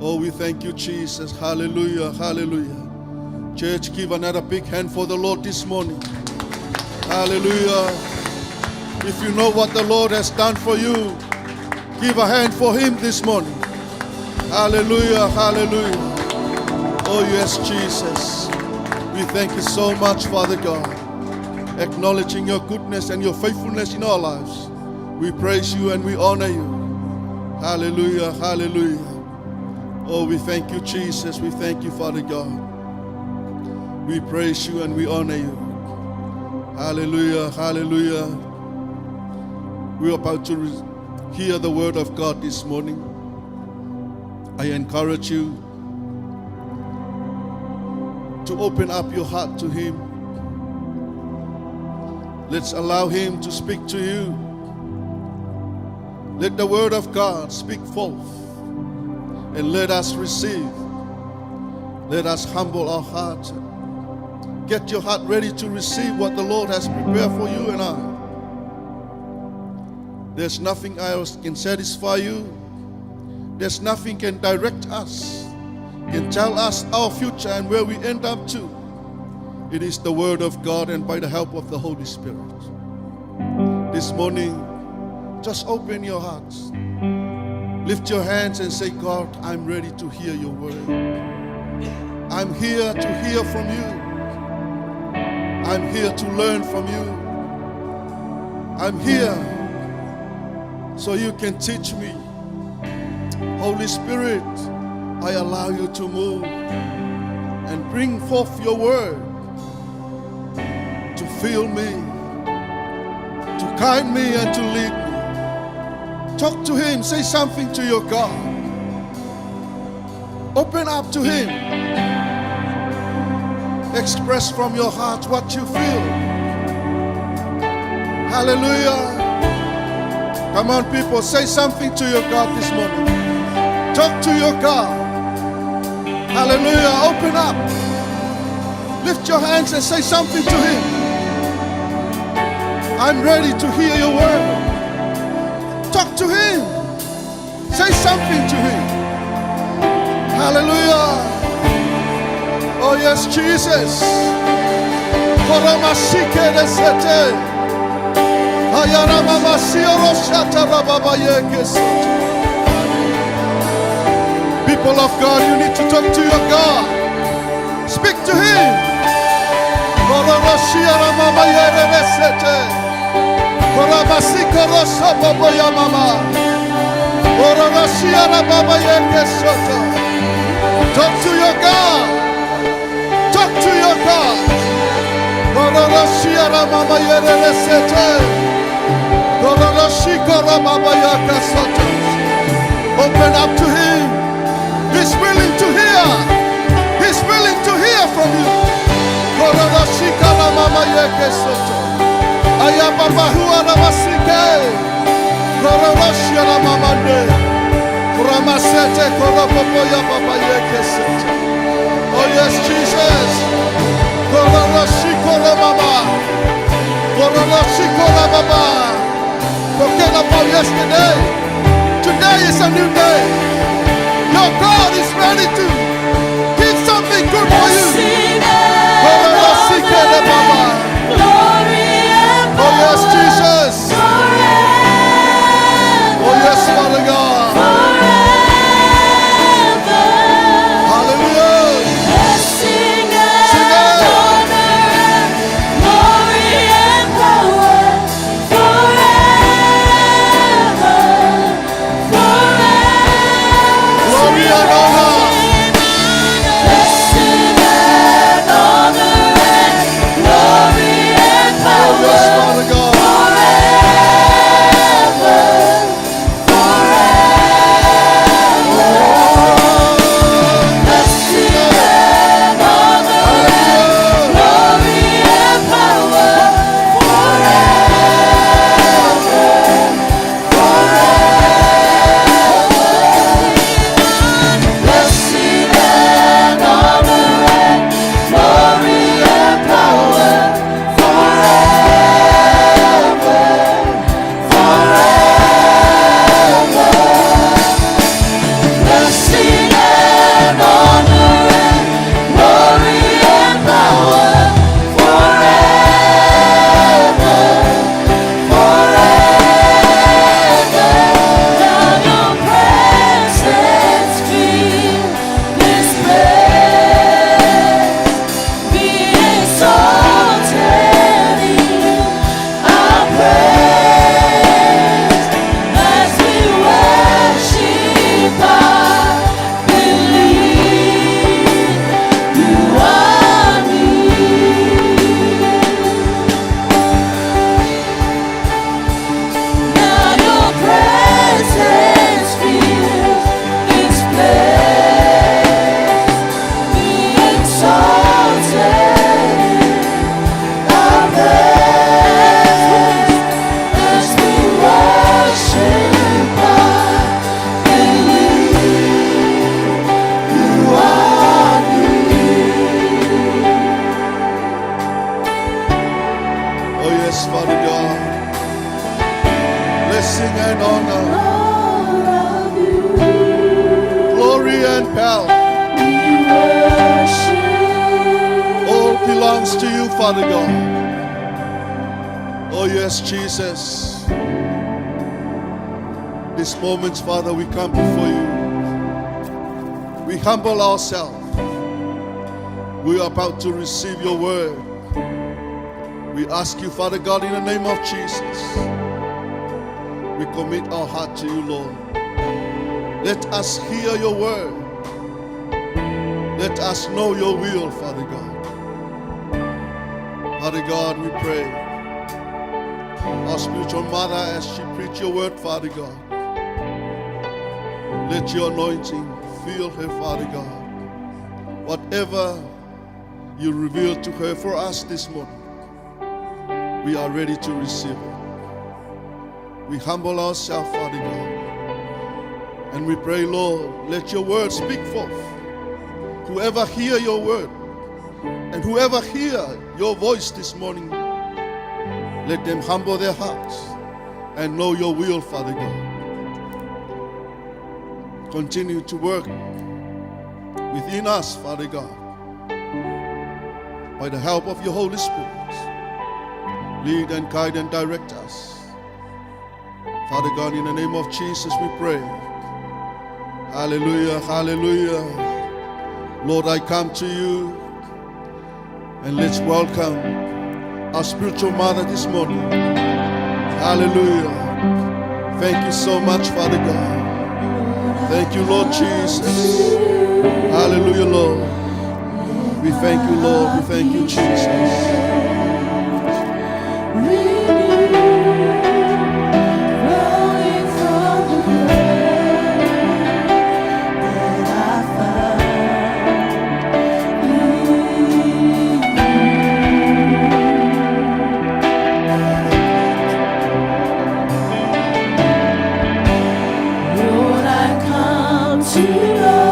Oh, we thank you, Jesus. Hallelujah, hallelujah. Church, give another big hand for the Lord this morning. Hallelujah. If you know what the Lord has done for you, give a hand for him this morning. Hallelujah, hallelujah. Oh yes, Jesus. We thank you so much, Father God. Acknowledging your goodness and your faithfulness in our lives. We praise you and we honor you. Hallelujah, hallelujah. Oh, we thank you, Jesus. We thank you, Father God. We praise you and we honor you. Hallelujah, hallelujah. We're about to hear the word of God this morning. I encourage you to open up your heart to him. Let's allow him to speak to you. Let the word of God speak forth and let us receive. Let us humble our heart. Get your heart ready to receive what the Lord has prepared for you and I. There's nothing else can satisfy you. There's nothing can direct us, can tell us our future and where we end up to. It is the word of God and by the help of the Holy Spirit. This morning, just open your hearts. Lift your hands and say, God, I'm ready to hear your word. I'm here to hear from you. I'm here to learn from you. I'm here so you can teach me. Holy Spirit, I allow you to move and bring forth your word to fill me, to guide me and to lead me. Talk to him, say something to your God. Open up to him. Express from your heart what you feel. Hallelujah. Come on, people, say something to your God this morning. Talk to your God. Hallelujah. Open up. Lift your hands and say something to him. I'm ready to hear your word. Talk to him. Say something to him. Hallelujah. Oh yes, Jesus. People of God, you need to talk to your God. Speak to him. Talk to your God. Talk to your God. Open up to him. He's willing to hear. He's willing to hear from you. Oh yes, Jesus. Forget about yesterday. Today is a new day. Your God is ready to give something good for you. Oh yes, Jesus. Oh yes, Father God. blessing and honor, all of you. glory and power, We worship. all belongs to you, Father God. Oh yes, Jesus. This moment, Father, we come before you. We humble ourselves. We are about to receive your word. We ask you, Father God, in the name of Jesus, we commit our heart to you, Lord. Let us hear your word. Let us know your will, Father God. Father God, we pray. Our spiritual mother, as she preached your word, Father God, let your anointing fill her, Father God. Whatever you reveal to her for us this morning, we are ready to receive it. We humble ourselves, Father God, and we pray, Lord, let your word speak forth. Whoever hear your word and whoever hear your voice this morning, let them humble their hearts and know your will, Father God. Continue to work within us, Father God, by the help of your Holy Spirit. Lead and guide and direct us. Father God, in the name of Jesus we pray. Hallelujah, hallelujah. Lord, I come to you, and let's welcome our spiritual mother this morning. Hallelujah. Thank you so much, Father God. Thank you, Lord Jesus. Hallelujah, Lord. We thank you, Lord. We thank you, Jesus. Flowing from the grave that I found in you. Lord, I come to know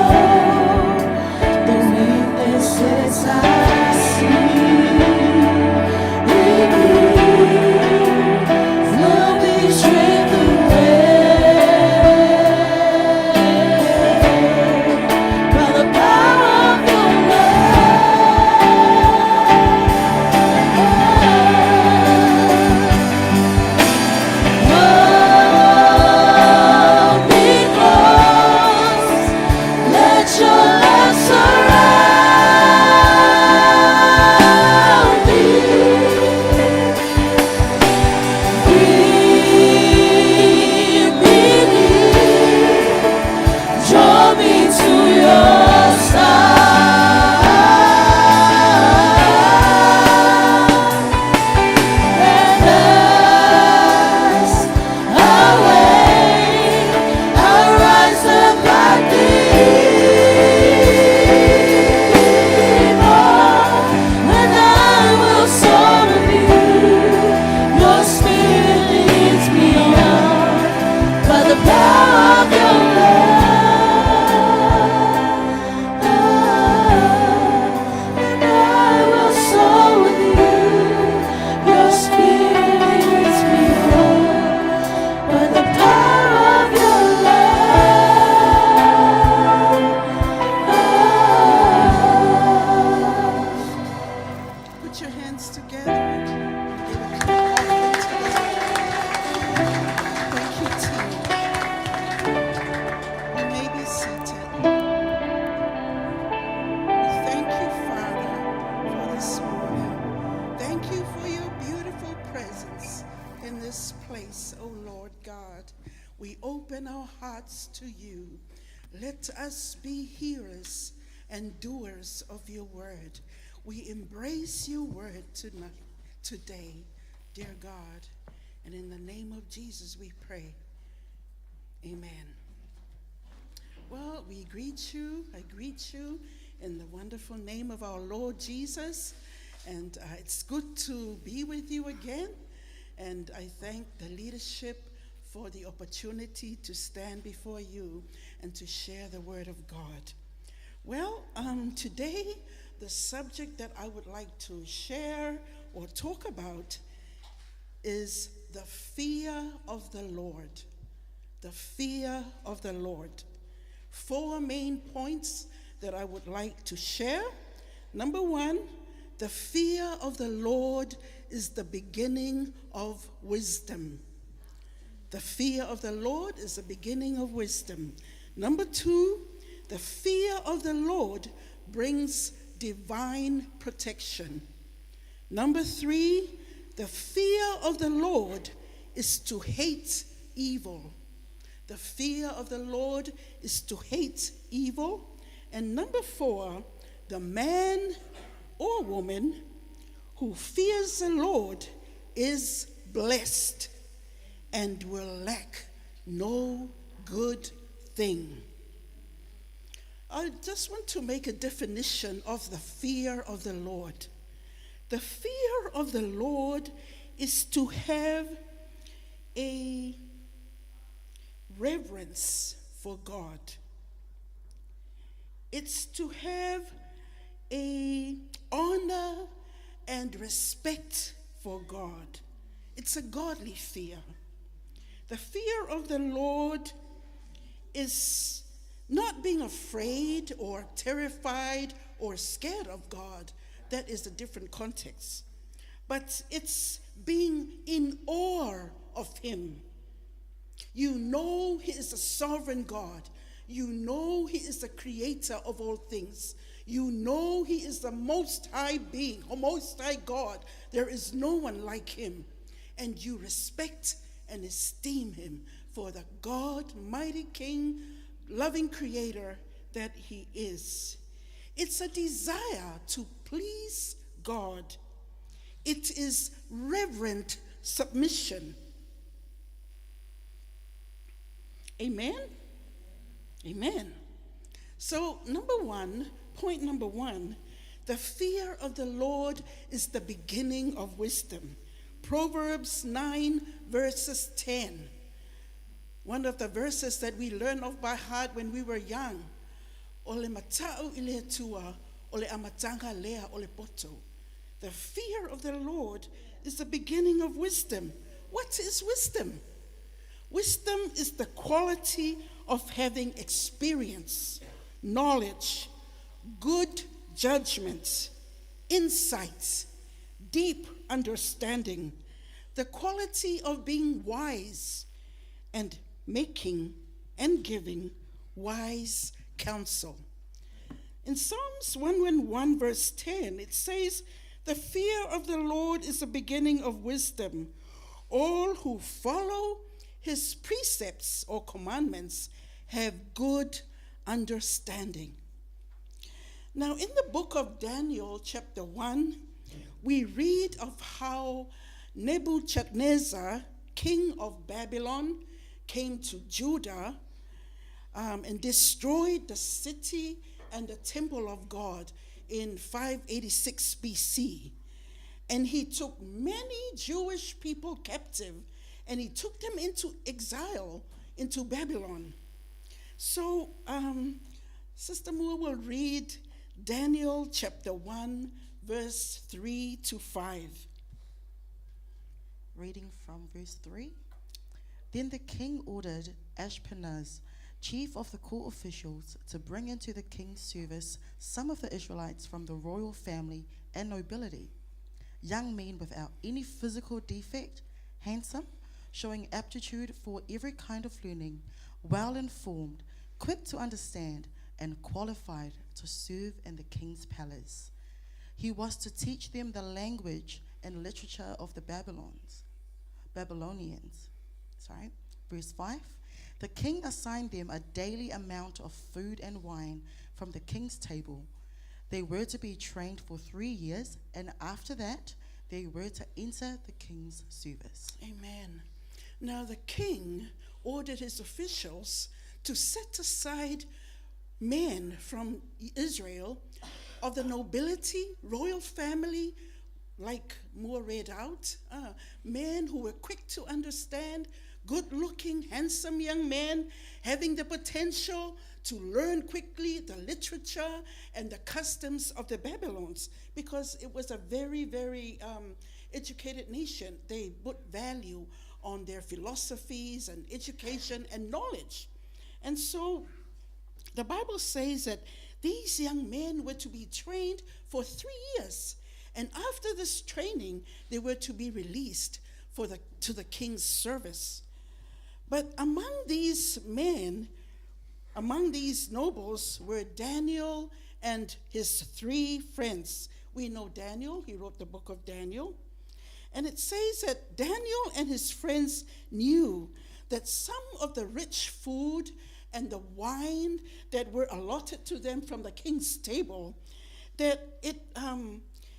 the weaknesses I see in you. Love me strength away by the power of your love. Be close, let your love surround me. Keep me near, draw me to your side, and as I wait, I rise up like the eagle, and I will soar with you. Your spirit leads me on by the power of your love, and I will soar with you. Your spirit leads me on by the power of your love. Put your hands together and give a clap offering to the Lord. Thank you, team. You may be seated. We thank you, Father, for this morning. Thank you for your beautiful presence in this place, oh Lord God. We open our hearts to you. Let us be hearers and doers of your word. We embrace your word today, dear God. And in the name of Jesus we pray. Amen. Well, we greet you. I greet you in the wonderful name of our Lord Jesus. And it's good to be with you again. And I thank the leadership for the opportunity to stand before you and to share the word of God. Well, today the subject that I would like to share or talk about is the fear of the Lord. The fear of the Lord. 4 main points that I would like to share. Number 1, the fear of the Lord is the beginning of wisdom. The fear of the Lord is the beginning of wisdom. Number 2, the fear of the Lord brings divine protection. Number 3, the fear of the Lord is to hate evil. The fear of the Lord is to hate evil. And number 4, the man or woman who fears the Lord is blessed and will lack no good thing. I just want to make a definition of the fear of the Lord. The fear of the Lord is to have a reverence for God. It's to have a honor and respect for God. It's a godly fear. The fear of the Lord is not being afraid or terrified or scared of God. That is a different context. But it's being in awe of him. You know he is a sovereign God. You know he is the creator of all things. You know he is the most high being, or most high God. There is no one like him. And you respect and esteem him for the God, mighty King, loving creator that he is. It's a desire to please God. It is reverent submission. Amen? Amen. So point number one, the fear of the Lord is the beginning of wisdom. Proverbs 9 verses 10. One of the verses that we learned off by heart when we were young. Ole matau ile tua, ole amatanga lea ole poto. The fear of the Lord is the beginning of wisdom. What is wisdom? Wisdom is the quality of having experience, knowledge, good judgment, insights, deep understanding, the quality of being wise and making and giving wise counsel. In Psalms 111 verse 10, it says, "The fear of the Lord is the beginning of wisdom. All who follow his precepts or commandments have good understanding." Now, in the book of Daniel, chapter 1, we read of how Nebuchadnezzar, king of Babylon, came to Judah and destroyed the city and the temple of God in 586 BC. And he took many Jewish people captive, and he took them into exile into Babylon. So Sister Moore will read Daniel chapter 1, verse 3 to 5. Reading from verse 3. Then the king ordered Ashpenaz, chief of the court officials, to bring into the king's service some of the Israelites from the royal family and nobility, young men without any physical defect, handsome, showing aptitude for every kind of learning, well informed, quick to understand, and qualified to serve in the king's palace. He was to teach them the language and literature of the Babylonians. Verse 5. The king assigned them a daily amount of food and wine from the king's table. They were to be trained for 3 years, and after that, they were to enter the king's service. Amen. Now the king ordered his officials to set aside men from Israel of the nobility, royal family, like Moore read out, men who were quick to understand, good-looking, handsome young men, having the potential to learn quickly the literature and the customs of the Babylons, because it was a very, very educated nation. They put value on their philosophies and education and knowledge. And so the Bible says that these young men were to be trained for 3 years. And after this training, they were to be released to the king's service. But among these men, among these nobles, were Daniel and his 3 friends. We know Daniel, he wrote the book of Daniel. And it says that Daniel and his friends knew that some of the rich food and the wine that were allotted to them from the king's table, that it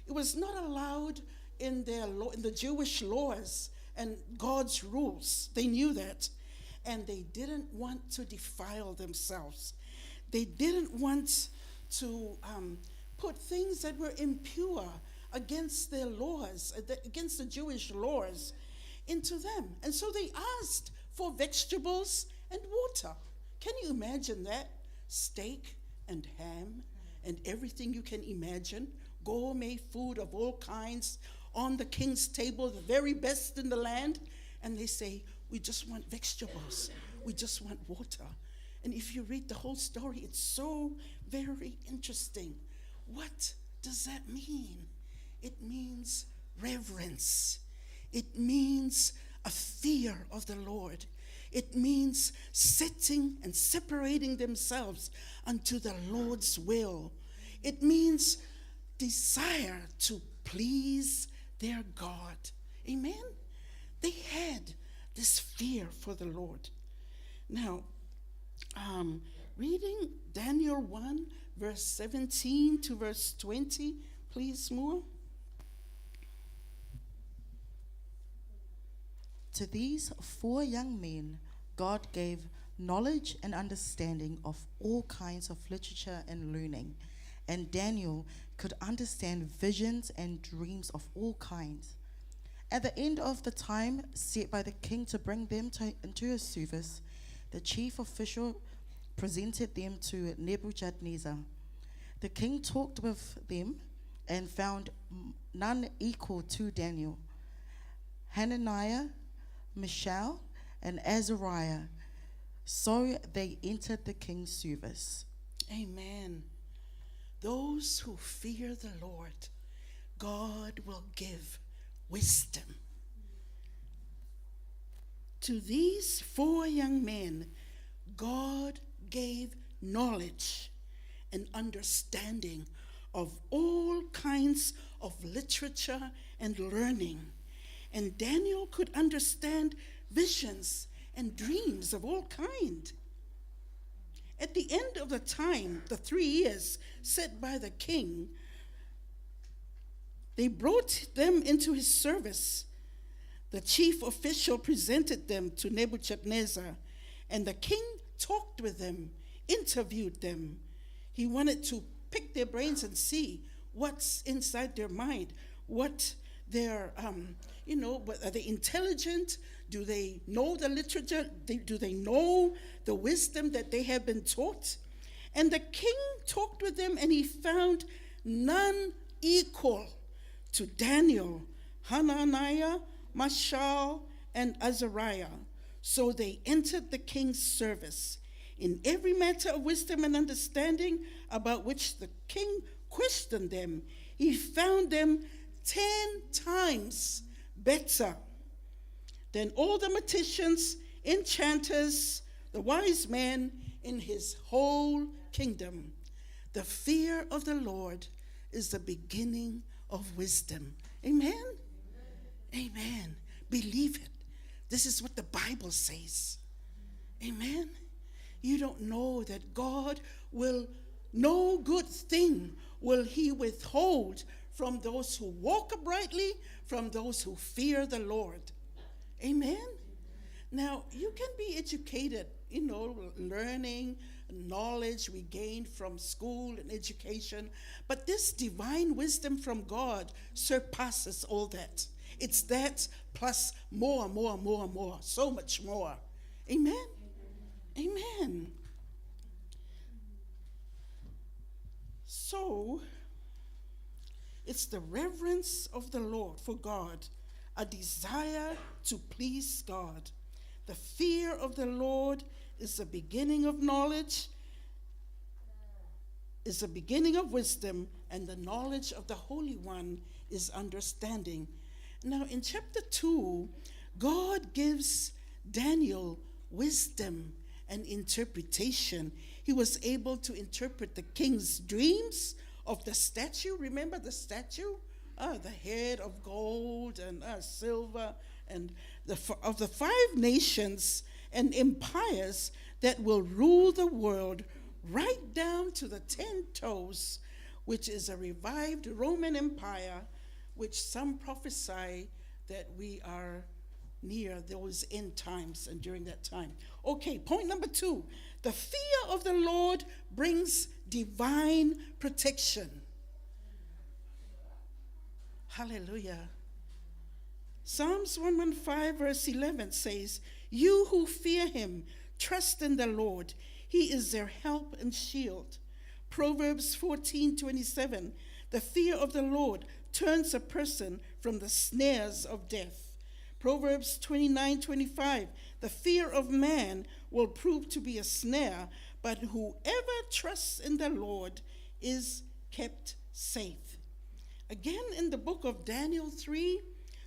was not allowed in the Jewish laws and God's rules. They knew that. And they didn't want to defile themselves. They didn't want to put things that were impure against their laws, against the Jewish laws, into them. And so they asked for vegetables and water. Can you imagine that? Steak and ham and everything you can imagine, gourmet food of all kinds on the king's table, the very best in the land. And they say, we just want vegetables. We just want water. And if you read the whole story, it's so very interesting. What does that mean? It means reverence. It means a fear of the Lord. It means setting and separating themselves unto the Lord's will. It means desire to please their God. Amen? They had this fear for the Lord. Now, reading Daniel 1, verse 17 to verse 20, please, Moore. To these 4 young men, God gave knowledge and understanding of all kinds of literature and learning, and Daniel could understand visions and dreams of all kinds. At the end of the time set by the king to bring them into his service, the chief official presented them to Nebuchadnezzar. The king talked with them and found none equal to Daniel, Hananiah, Mishael, and Azariah. So they entered the king's service. Amen. Those who fear the Lord, God will give wisdom. To these 4 young men, God gave knowledge and understanding of all kinds of literature and learning. And Daniel could understand visions and dreams of all kind. At the end of the time, the 3 years set by the king, they brought them into his service. The chief official presented them to Nebuchadnezzar, and the king talked with them, interviewed them. He wanted to pick their brains and see what's inside their mind, what they're, are they intelligent? Do they know the literature? Do they know the wisdom that they have been taught? And the king talked with them, and he found none equal to Daniel, Hananiah, Mishael, and Azariah. So they entered the king's service. In every matter of wisdom and understanding about which the king questioned them, he found them 10 times better than all the magicians, enchanters, the wise men in his whole kingdom. The fear of the Lord is the beginning of wisdom. Amen? Amen. Believe it. This is what the Bible says. Amen? You don't know that God will, no good thing will he withhold from those who walk uprightly, from those who fear the Lord. Amen? Now, you can be educated, learning, knowledge we gain from school and education, but this divine wisdom from God surpasses all that. It's that plus more, so much more. Amen? Amen. So, It's the reverence of the Lord for God, a desire to please God. The fear of the Lord is the beginning of knowledge, is the beginning of wisdom, and the knowledge of the Holy One is understanding. Now, in chapter 2, God gives Daniel wisdom and interpretation. He was able to interpret the king's dreams of the statue. Remember the statue? The head of gold and silver, and of the 5 nations and empires that will rule the world, right down to the 10 toes, which is a revived Roman Empire, which some prophesy that we are near those end times and during that time. Okay, point number 2. The fear of the Lord brings divine protection. Hallelujah. Psalms 115 verse 11 says, "You who fear him, trust in the Lord. He is their help and shield." Proverbs 14:27, "The fear of the Lord turns a person from the snares of death." Proverbs 29:25, "The fear of man will prove to be a snare, but whoever trusts in the Lord is kept safe." Again, in the book of Daniel 3,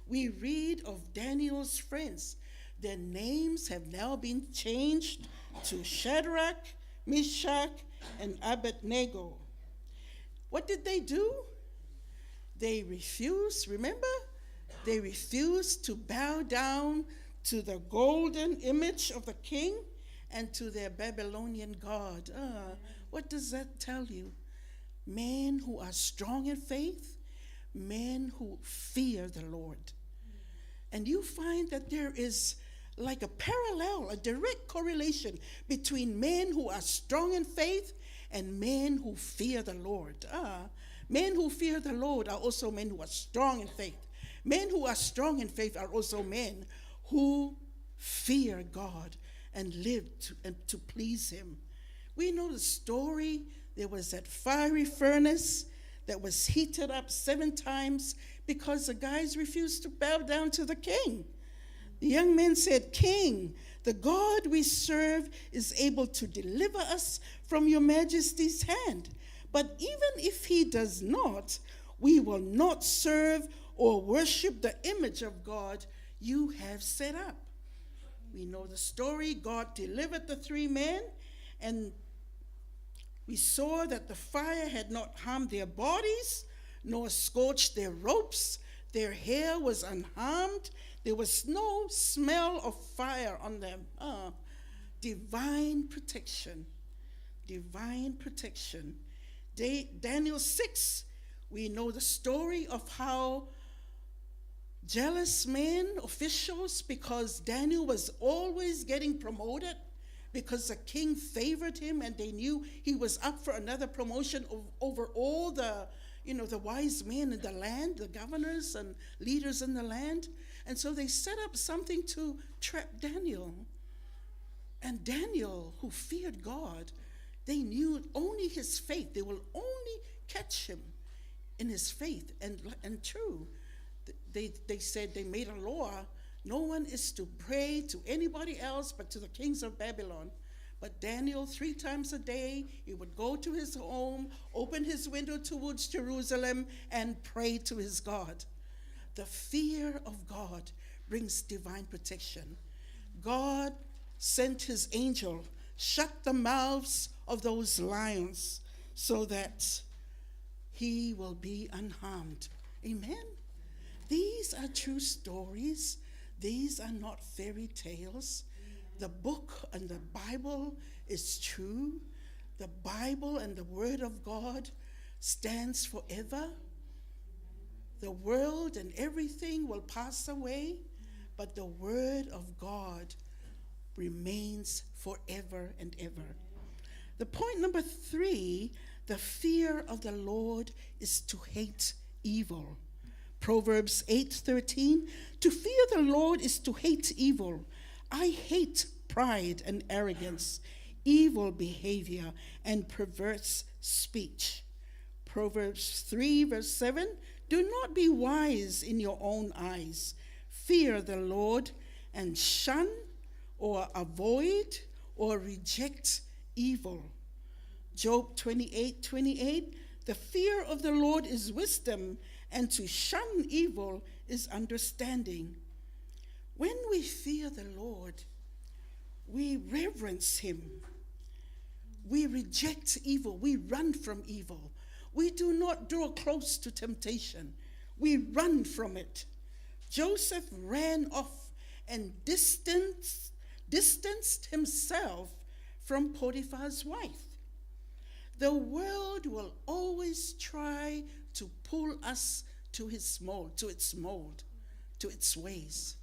we read of Daniel's friends. Their names have now been changed to Shadrach, Meshach, and Abednego. What did they do? They refused, remember? They refused to bow down to the golden image of the king and to their Babylonian god. What does that tell you? Men who are strong in faith, men who fear the Lord. And you find that there is like a parallel, a direct correlation between men who are strong in faith and men who fear the Lord. Men who fear the Lord are also men who are strong in faith. Men who are strong in faith are also men who fear God and live to please him. We know the story. There was that fiery furnace that was heated up 7 times because the guys refused to bow down to the king. The young men said, "King, the God we serve is able to deliver us from your majesty's hand. But even if he does not, we will not serve or worship the image of God you have set up." We know the story. God delivered the 3 men, and we saw that the fire had not harmed their bodies, nor scorched their ropes. Their hair was unharmed. There was no smell of fire on them. Divine protection. Divine protection. Daniel 6, we know the story of how jealous men, officials, because Daniel was always getting promoted, because the king favored him and they knew he was up for another promotion over all the wise men in the land, the governors and leaders in the land. And so they set up something to trap Daniel. And Daniel, who feared God, they knew only his faith. They will only catch him in his faith. And true, they said they made a law. No one is to pray to anybody else but to the kings of Babylon. But Daniel, 3 times a day, he would go to his home, open his window towards Jerusalem, and pray to his God. The fear of God brings divine protection. God sent his angel, shut the mouths of those lions so that he will be unharmed. Amen. These are true stories. These are not fairy tales. The book and the Bible is true. The Bible and the Word of God stands forever. The world and everything will pass away, but the Word of God remains forever and ever. The point number 3, the fear of the Lord is to hate evil. Proverbs 8:13, "To fear the Lord is to hate evil. I hate pride and arrogance, evil behavior, and perverse speech." Proverbs 3, verse 7, do not be wise in your own eyes. Fear the Lord and shun or avoid or reject evil. Job 28:28, the fear of the Lord is wisdom, and to shun evil is understanding. When we fear the Lord, we reverence him. We reject evil. We run from evil. We do not draw close to temptation. We run from it. Joseph ran off and distanced himself from Potiphar's wife. The world will always try to pull us to its mold, to its ways.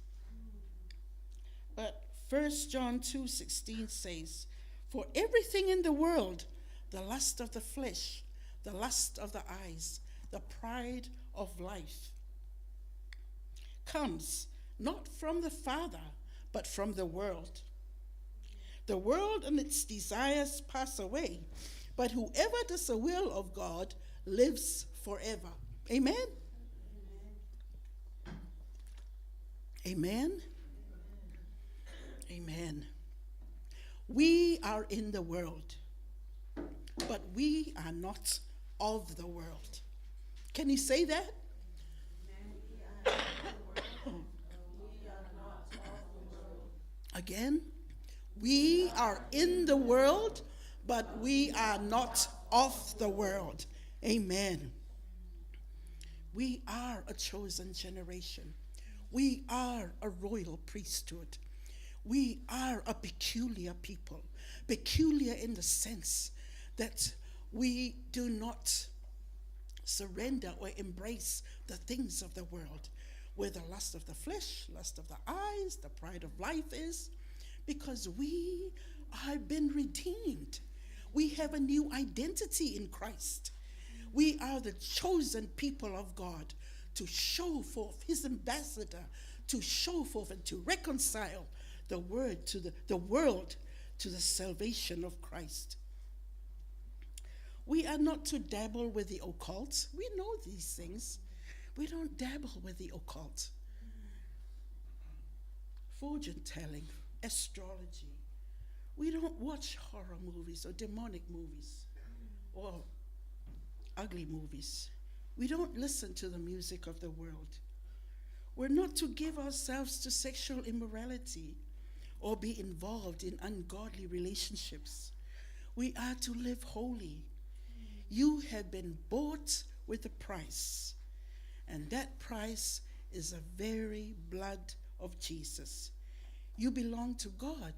But 1 John 2:16 says, for everything in the world, the lust of the flesh, the lust of the eyes, the pride of life, comes not from the Father, but from the world. The world and its desires pass away, but whoever does the will of God lives forever. Amen? Amen? Amen. We are in the world, but we are not of the world. Can you say that? Again, we are in the world, but we are not of the world. Amen. We are a chosen generation. We are a royal priesthood. We are a peculiar people. Peculiar in the sense that we do not surrender or embrace the things of the world, where the lust of the flesh, lust of the eyes, the pride of life is, because we have been redeemed. We have a new identity in Christ. We are the chosen people of God to show forth his ambassador, to show forth and to reconcile the world to the salvation of Christ. We are not to dabble with the occult. We know these things. We don't dabble with the occult. Fortune telling, astrology. We don't watch horror movies or demonic movies or ugly movies. We don't listen to the music of the world. We're not to give ourselves to sexual immorality or be involved in ungodly relationships. We are to live holy. You have been bought with a price, and that price is the very blood of Jesus. You belong to God.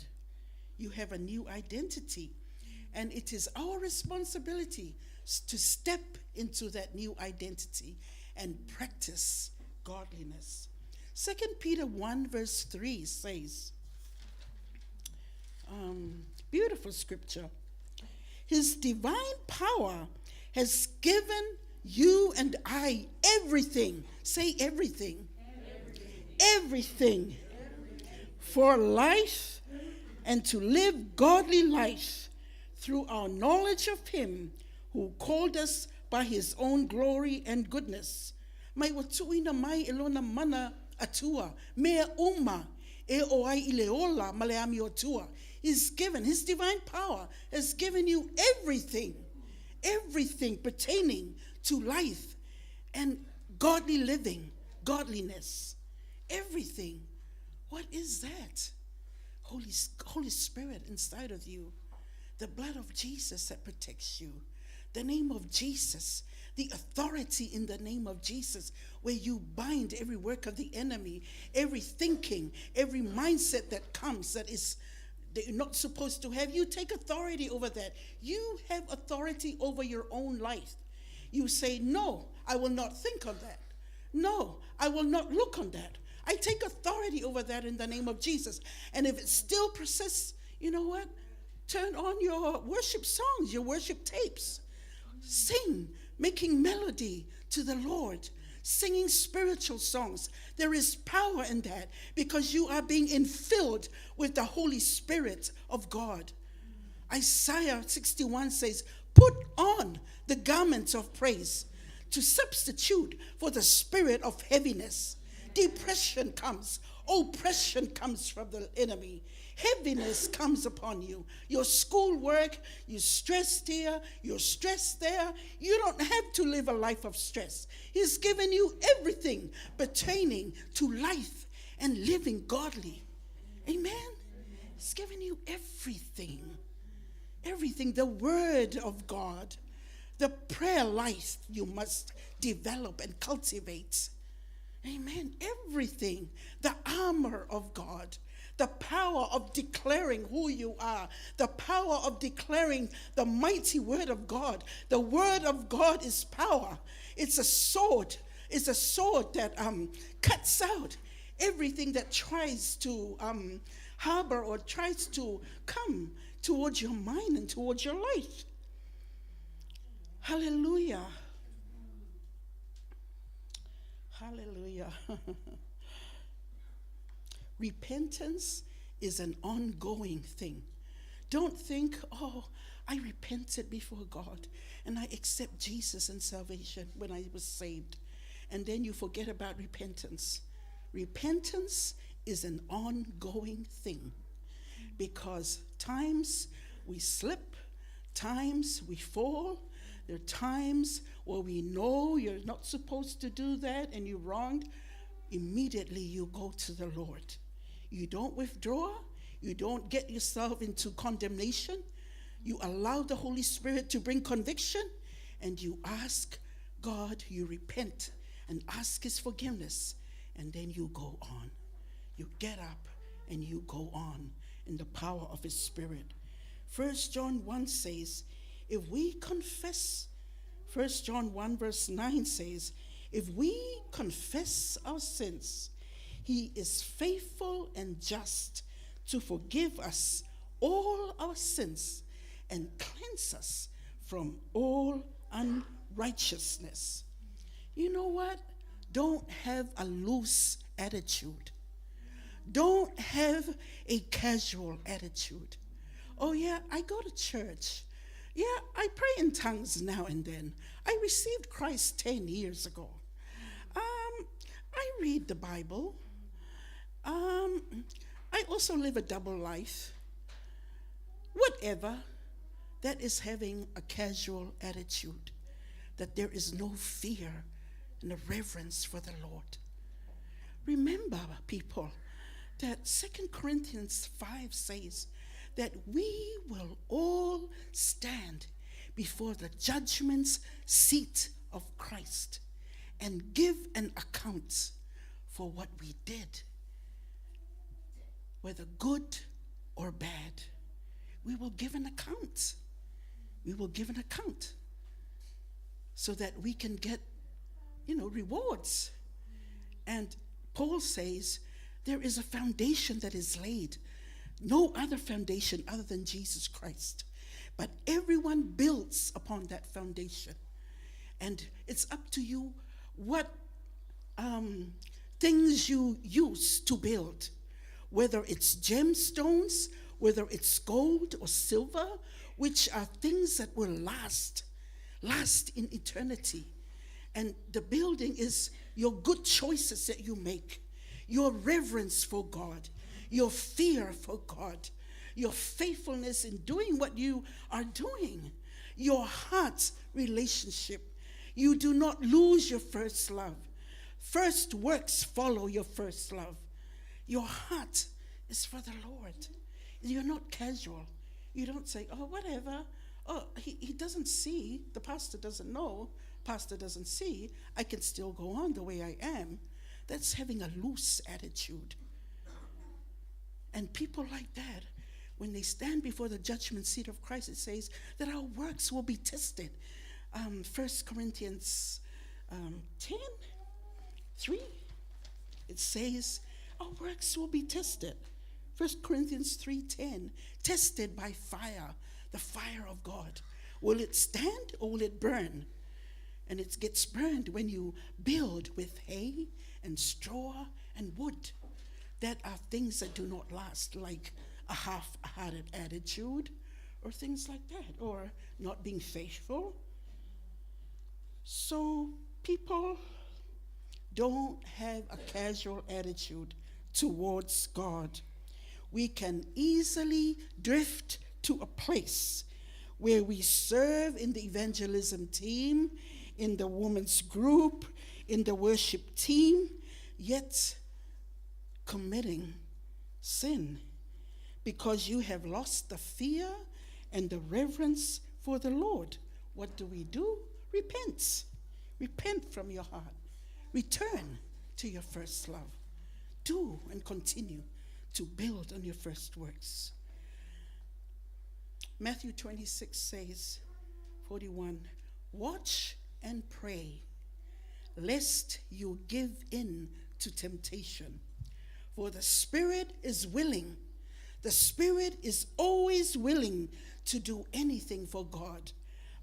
You have a new identity, and it is our responsibility to step into that new identity and practice godliness. 2 Peter 1 verse 3 says, beautiful scripture, his divine power has given you and I everything. Say everything. Everything for life and to live godly life through our knowledge of him who called us by his own glory and goodness. Mai watuina mai elona mana atua, mea uma e oai ileola maleami otua. He's given, his divine power has given you everything pertaining to life and godly living, godliness, everything. What is that? Holy Spirit inside of you, the blood of Jesus that protects you, the name of Jesus, the authority in the name of Jesus, where you bind every work of the enemy, every thinking, every mindset that comes that you're not supposed to have. You take authority over that. You have authority over your own life. You say, no, I will not think on that. No, I will not look on that. I take authority over that in the name of Jesus. And if it still persists, you know what? Turn on your worship songs, your worship tapes. Sing, making melody to the Lord, singing spiritual songs. There is power in that because you are being infilled with the Holy Spirit of God. Isaiah 61 says, Put on the garments of praise to substitute for the spirit of heaviness. Depression comes. Oppression comes from the enemy. Heaviness comes upon you. Your schoolwork, you're stressed here, you're stressed there. You don't have to live a life of stress. He's given you everything pertaining to life and living godly. Amen? He's given you everything. Everything. The word of God. The prayer life you must develop and cultivate. Amen. Everything. The armor of God. The power of declaring who you are. The power of declaring the mighty word of God. The word of God is power. It's a sword. It's a sword that cuts out everything that tries to harbor or tries to come towards your mind and towards your life. Hallelujah. Hallelujah. Repentance is an ongoing thing. Don't think, oh, I repented before God and I accept Jesus and salvation when I was saved. And then you forget about repentance. Repentance is an ongoing thing because times we slip, times we fall. There are times where we know you're not supposed to do that and you're wronged. Immediately you go to the Lord. You don't withdraw. You don't get yourself into condemnation. You allow the Holy Spirit to bring conviction and you ask God, you repent and ask his forgiveness, and then you go on. You get up and you go on in the power of his Spirit. 1 John 1 says, if we confess, 1 John 1 verse 9 says, if we confess our sins, he is faithful and just to forgive us all our sins and cleanse us from all unrighteousness. You know what? Don't have a loose attitude. Don't have a casual attitude. Oh yeah, I go to church. Yeah, I pray in tongues now and then. I received Christ 10 years ago. I read the Bible. I also live a double life. Whatever, that is having a casual attitude, that there is no fear and a reverence for the Lord. Remember, people, that 2 Corinthians 5 says that we will all stand before the judgment seat of Christ and give an account for what we did, whether good or bad. We will give an account. We will give an account so that we can get, rewards. And Paul says there is a foundation that is laid, no other foundation other than Jesus Christ. But everyone builds upon that foundation. And it's up to you what things you use to build, whether it's gemstones, whether it's gold or silver, which are things that will last in eternity. And the building is your good choices that you make, your reverence for God, your fear for God, your faithfulness in doing what you are doing, your heart relationship. You do not lose your first love. First works follow your first love. Your heart is for the Lord. You're not casual. You don't say, oh, whatever. Oh, he doesn't see. The pastor doesn't know. Pastor doesn't see. I can still go on the way I am. That's having a loose attitude. And people like that, when they stand before the judgment seat of Christ, it says that our works will be tested. 1 Corinthians 10:3, it says our works will be tested. 1 Corinthians 3:10, tested by fire, the fire of God. Will it stand or will it burn? And it gets burned when you build with hay and straw and wood. That are things that do not last, like a half-hearted attitude or things like that, or not being faithful. So people don't have a casual attitude towards God. We can easily drift to a place where we serve in the evangelism team, in the women's group, in the worship team, yet committing sin because you have lost the fear and the reverence for the Lord. What do? Repent. Repent from your heart. Return to your first love. Do and continue to build on your first works. Matthew 26 says, 41, watch and pray, lest you give in to temptation. For the spirit is willing. The spirit is always willing to do anything for God,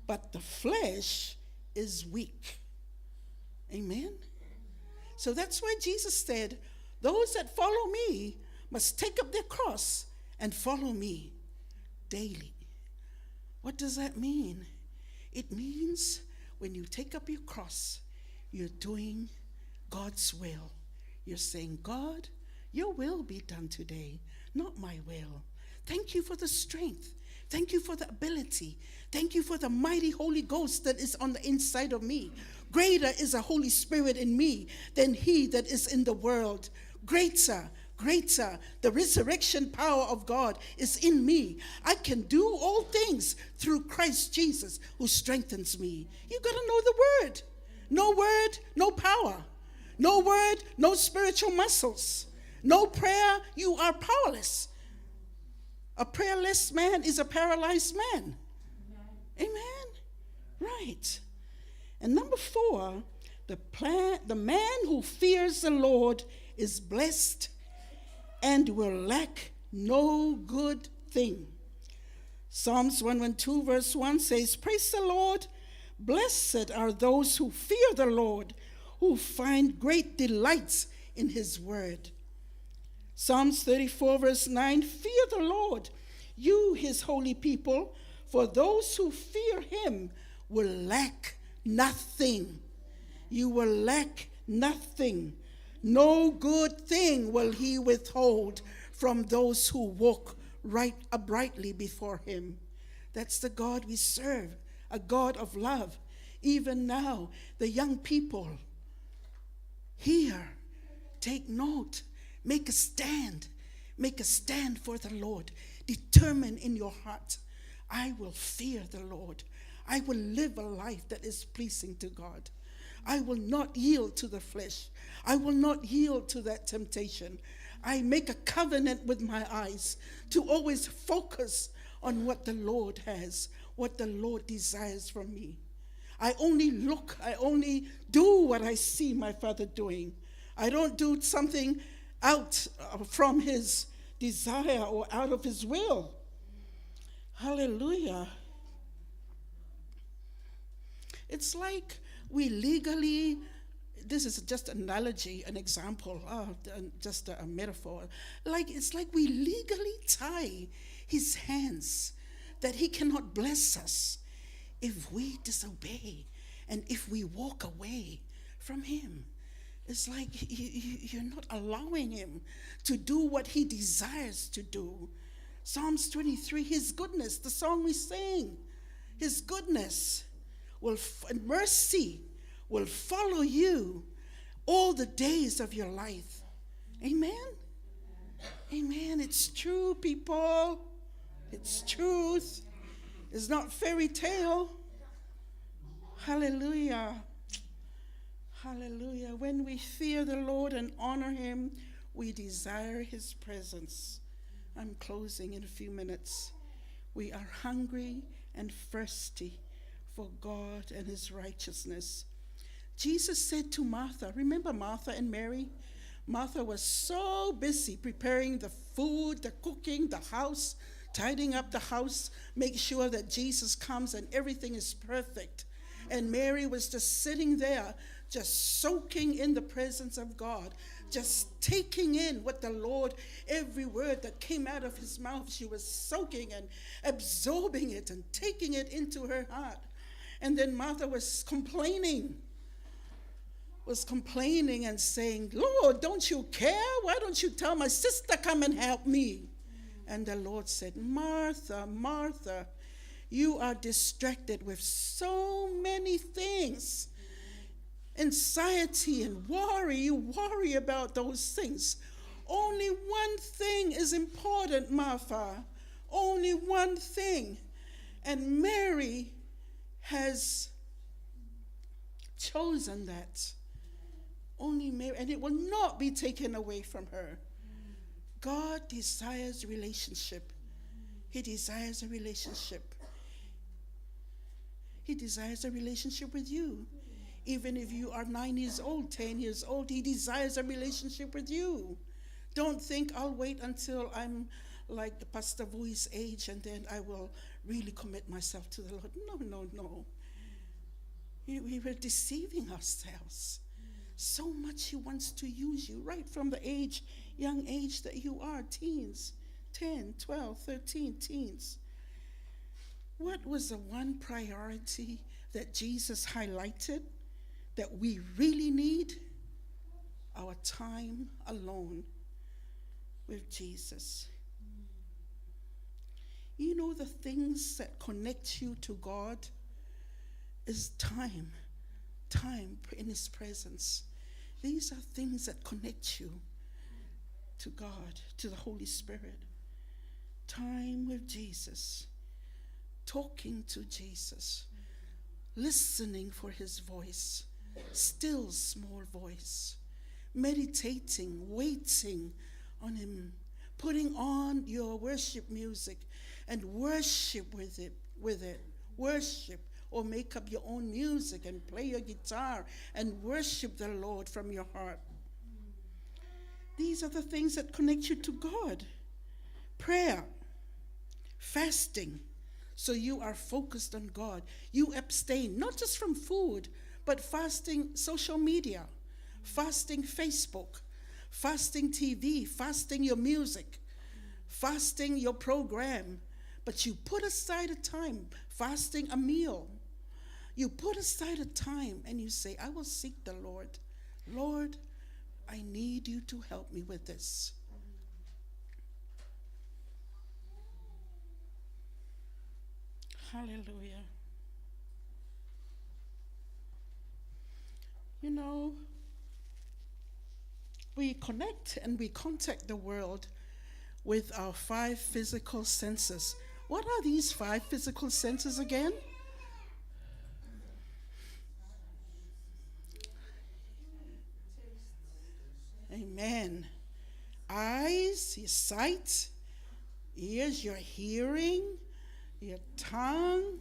but the flesh is weak. Amen? So that's why Jesus said, those that follow me must take up their cross and follow me daily. What does that mean? It means when you take up your cross, you're doing God's will. You're saying, God, your will be done today, not my will. Thank you for the strength. Thank you for the ability. Thank you for the mighty Holy Ghost that is on the inside of me. Greater is the Holy Spirit in me than he that is in the world. Greater, the resurrection power of God is in me. I can do all things through Christ Jesus who strengthens me. You got to know the word. No word, no power. No word, no spiritual muscles. No prayer, you are powerless. A prayerless man is a paralyzed man. Amen? Right. And number 4, the man who fears the Lord is blessed and will lack no good thing. Psalms 112 verse 1 says, praise the Lord. Blessed are those who fear the Lord, who find great delights in his word. Psalms 34 verse 9, fear the Lord, you his holy people, for those who fear him will lack nothing. You will lack nothing. No good thing will he withhold from those who walk uprightly before him. That's the God we serve, a God of love. Even now, the young people, hear, take note, make a stand for the Lord. Determine in your heart, I will fear the Lord. I will live a life that is pleasing to God. I will not yield to the flesh. I will not yield to that temptation. I make a covenant with my eyes to always focus on what the Lord has, what the Lord desires from me. I only do what I see my Father doing. I don't do something out from his desire or out of his will. Hallelujah. It's like we legally, this is just an analogy, an example, just a metaphor. It's like we legally tie his hands that he cannot bless us if we disobey and if we walk away from him. It's like you're not allowing him to do what he desires to do. Psalms 23, his goodness, the song we sing, his goodness and mercy will follow you all the days of your life. Amen? Amen. It's true, people. It's truth. It's not fairy tale. Hallelujah. Hallelujah. When we fear the Lord and honor him, we desire his presence. I'm closing in a few minutes. We are hungry and thirsty for God and his righteousness. Jesus said to Martha, remember Martha and Mary? Martha was so busy preparing the food, the cooking, the house, tidying up the house, make sure that Jesus comes and everything is perfect. And Mary was just sitting there just soaking in the presence of God, just taking in what the Lord, every word that came out of his mouth, she was soaking and absorbing it and taking it into her heart. And then Martha was complaining and saying, Lord, don't you care? Why don't you tell my sister come and help me? And the Lord said, Martha, Martha, you are distracted with so many things. Anxiety and worry, you worry about those things. Only one thing is important, Martha. Only one thing. And Mary has chosen that. Only Mary, and it will not be taken away from her. God desires relationship. He desires a relationship. He desires a relationship with you. Even if you are 9 years old, 10 years old, he desires a relationship with you. Don't think I'll wait until I'm like the Pastor Vui's age and then I will really commit myself to the Lord. No. We were deceiving ourselves. So much he wants to use you right from the young age that you are, teens, 10, 12, 13, teens. What was the one priority that Jesus highlighted that we really need? Our time alone with Jesus. You know, the things that connect you to God is time in his presence. These are things that connect you to God, to the Holy Spirit. Time with Jesus, talking to Jesus, listening for his voice, still small voice, meditating, waiting on him, putting on your worship music and worship with it, worship, or make up your own music and play your guitar and worship the Lord from your heart. These are the things that connect you to God. Prayer, fasting, so you are focused on God. You abstain, not just from food, but fasting social media, fasting Facebook, fasting TV, fasting your music, fasting your program. But you put aside a time, fasting a meal. You put aside a time and you say, I will seek the Lord. Lord, I need you to help me with this. Hallelujah. You know, we connect and we contact the world with our 5 physical senses. What are these 5 physical senses again? Amen. Eyes, your sight. Ears, your hearing. Your tongue.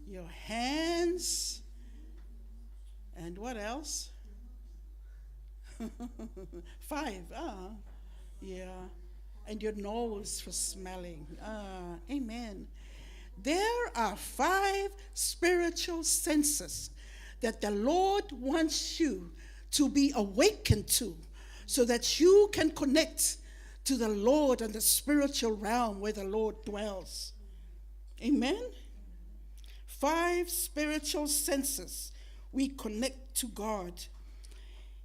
Your hands. And what else? 5. Yeah. And your nose for smelling. Amen. There are 5 spiritual senses that the Lord wants you to be awakened to, so that you can connect to the Lord and the spiritual realm where the Lord dwells. Amen? 5 spiritual senses we connect to God.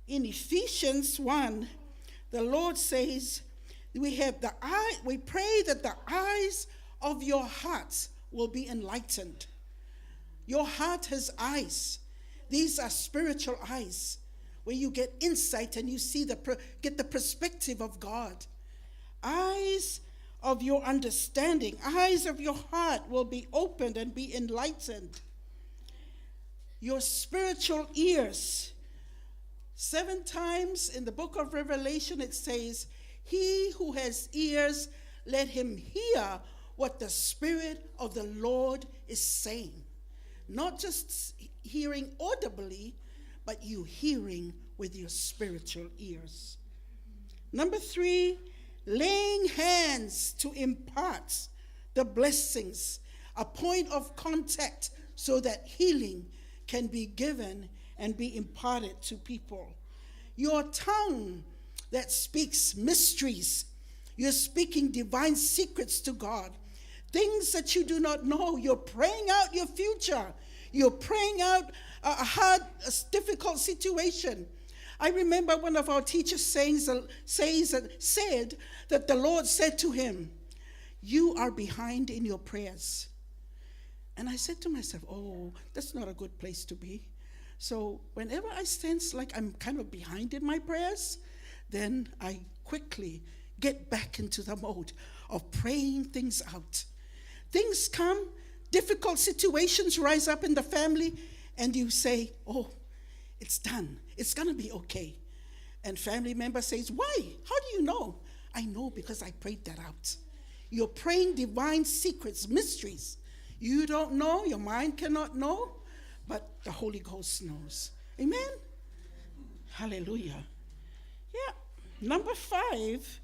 In Ephesians 1, the Lord says, we pray that the eyes of your heart will be enlightened. Your heart has eyes. These are spiritual eyes, where you get insight and you see get the perspective of God. Eyes of your understanding, eyes of your heart will be opened and be enlightened. Your spiritual ears. 7 times in the book of Revelation it says, he who has ears, let him hear what the Spirit of the Lord is saying. Not just hearing audibly, but you hearing with your spiritual ears. Number 3, laying hands to impart the blessings, a point of contact so that healing can be given and be imparted to people. Your tongue that speaks mysteries. You're speaking divine secrets to God. Things that you do not know. You're praying out your future. You're praying out a difficult situation. I remember one of our teachers said that the Lord said to him, "You are behind in your prayers." And I said to myself, oh, that's not a good place to be. So whenever I sense like I'm kind of behind in my prayers, then I quickly get back into the mode of praying things out. Things come, difficult situations rise up in the family, and you say, oh, it's done. It's going to be okay. And family member says, why? How do you know? I know because I prayed that out. You're praying divine secrets, mysteries. You don't know, your mind cannot know, but the Holy Ghost knows. Amen? Hallelujah. Yeah. Number 5,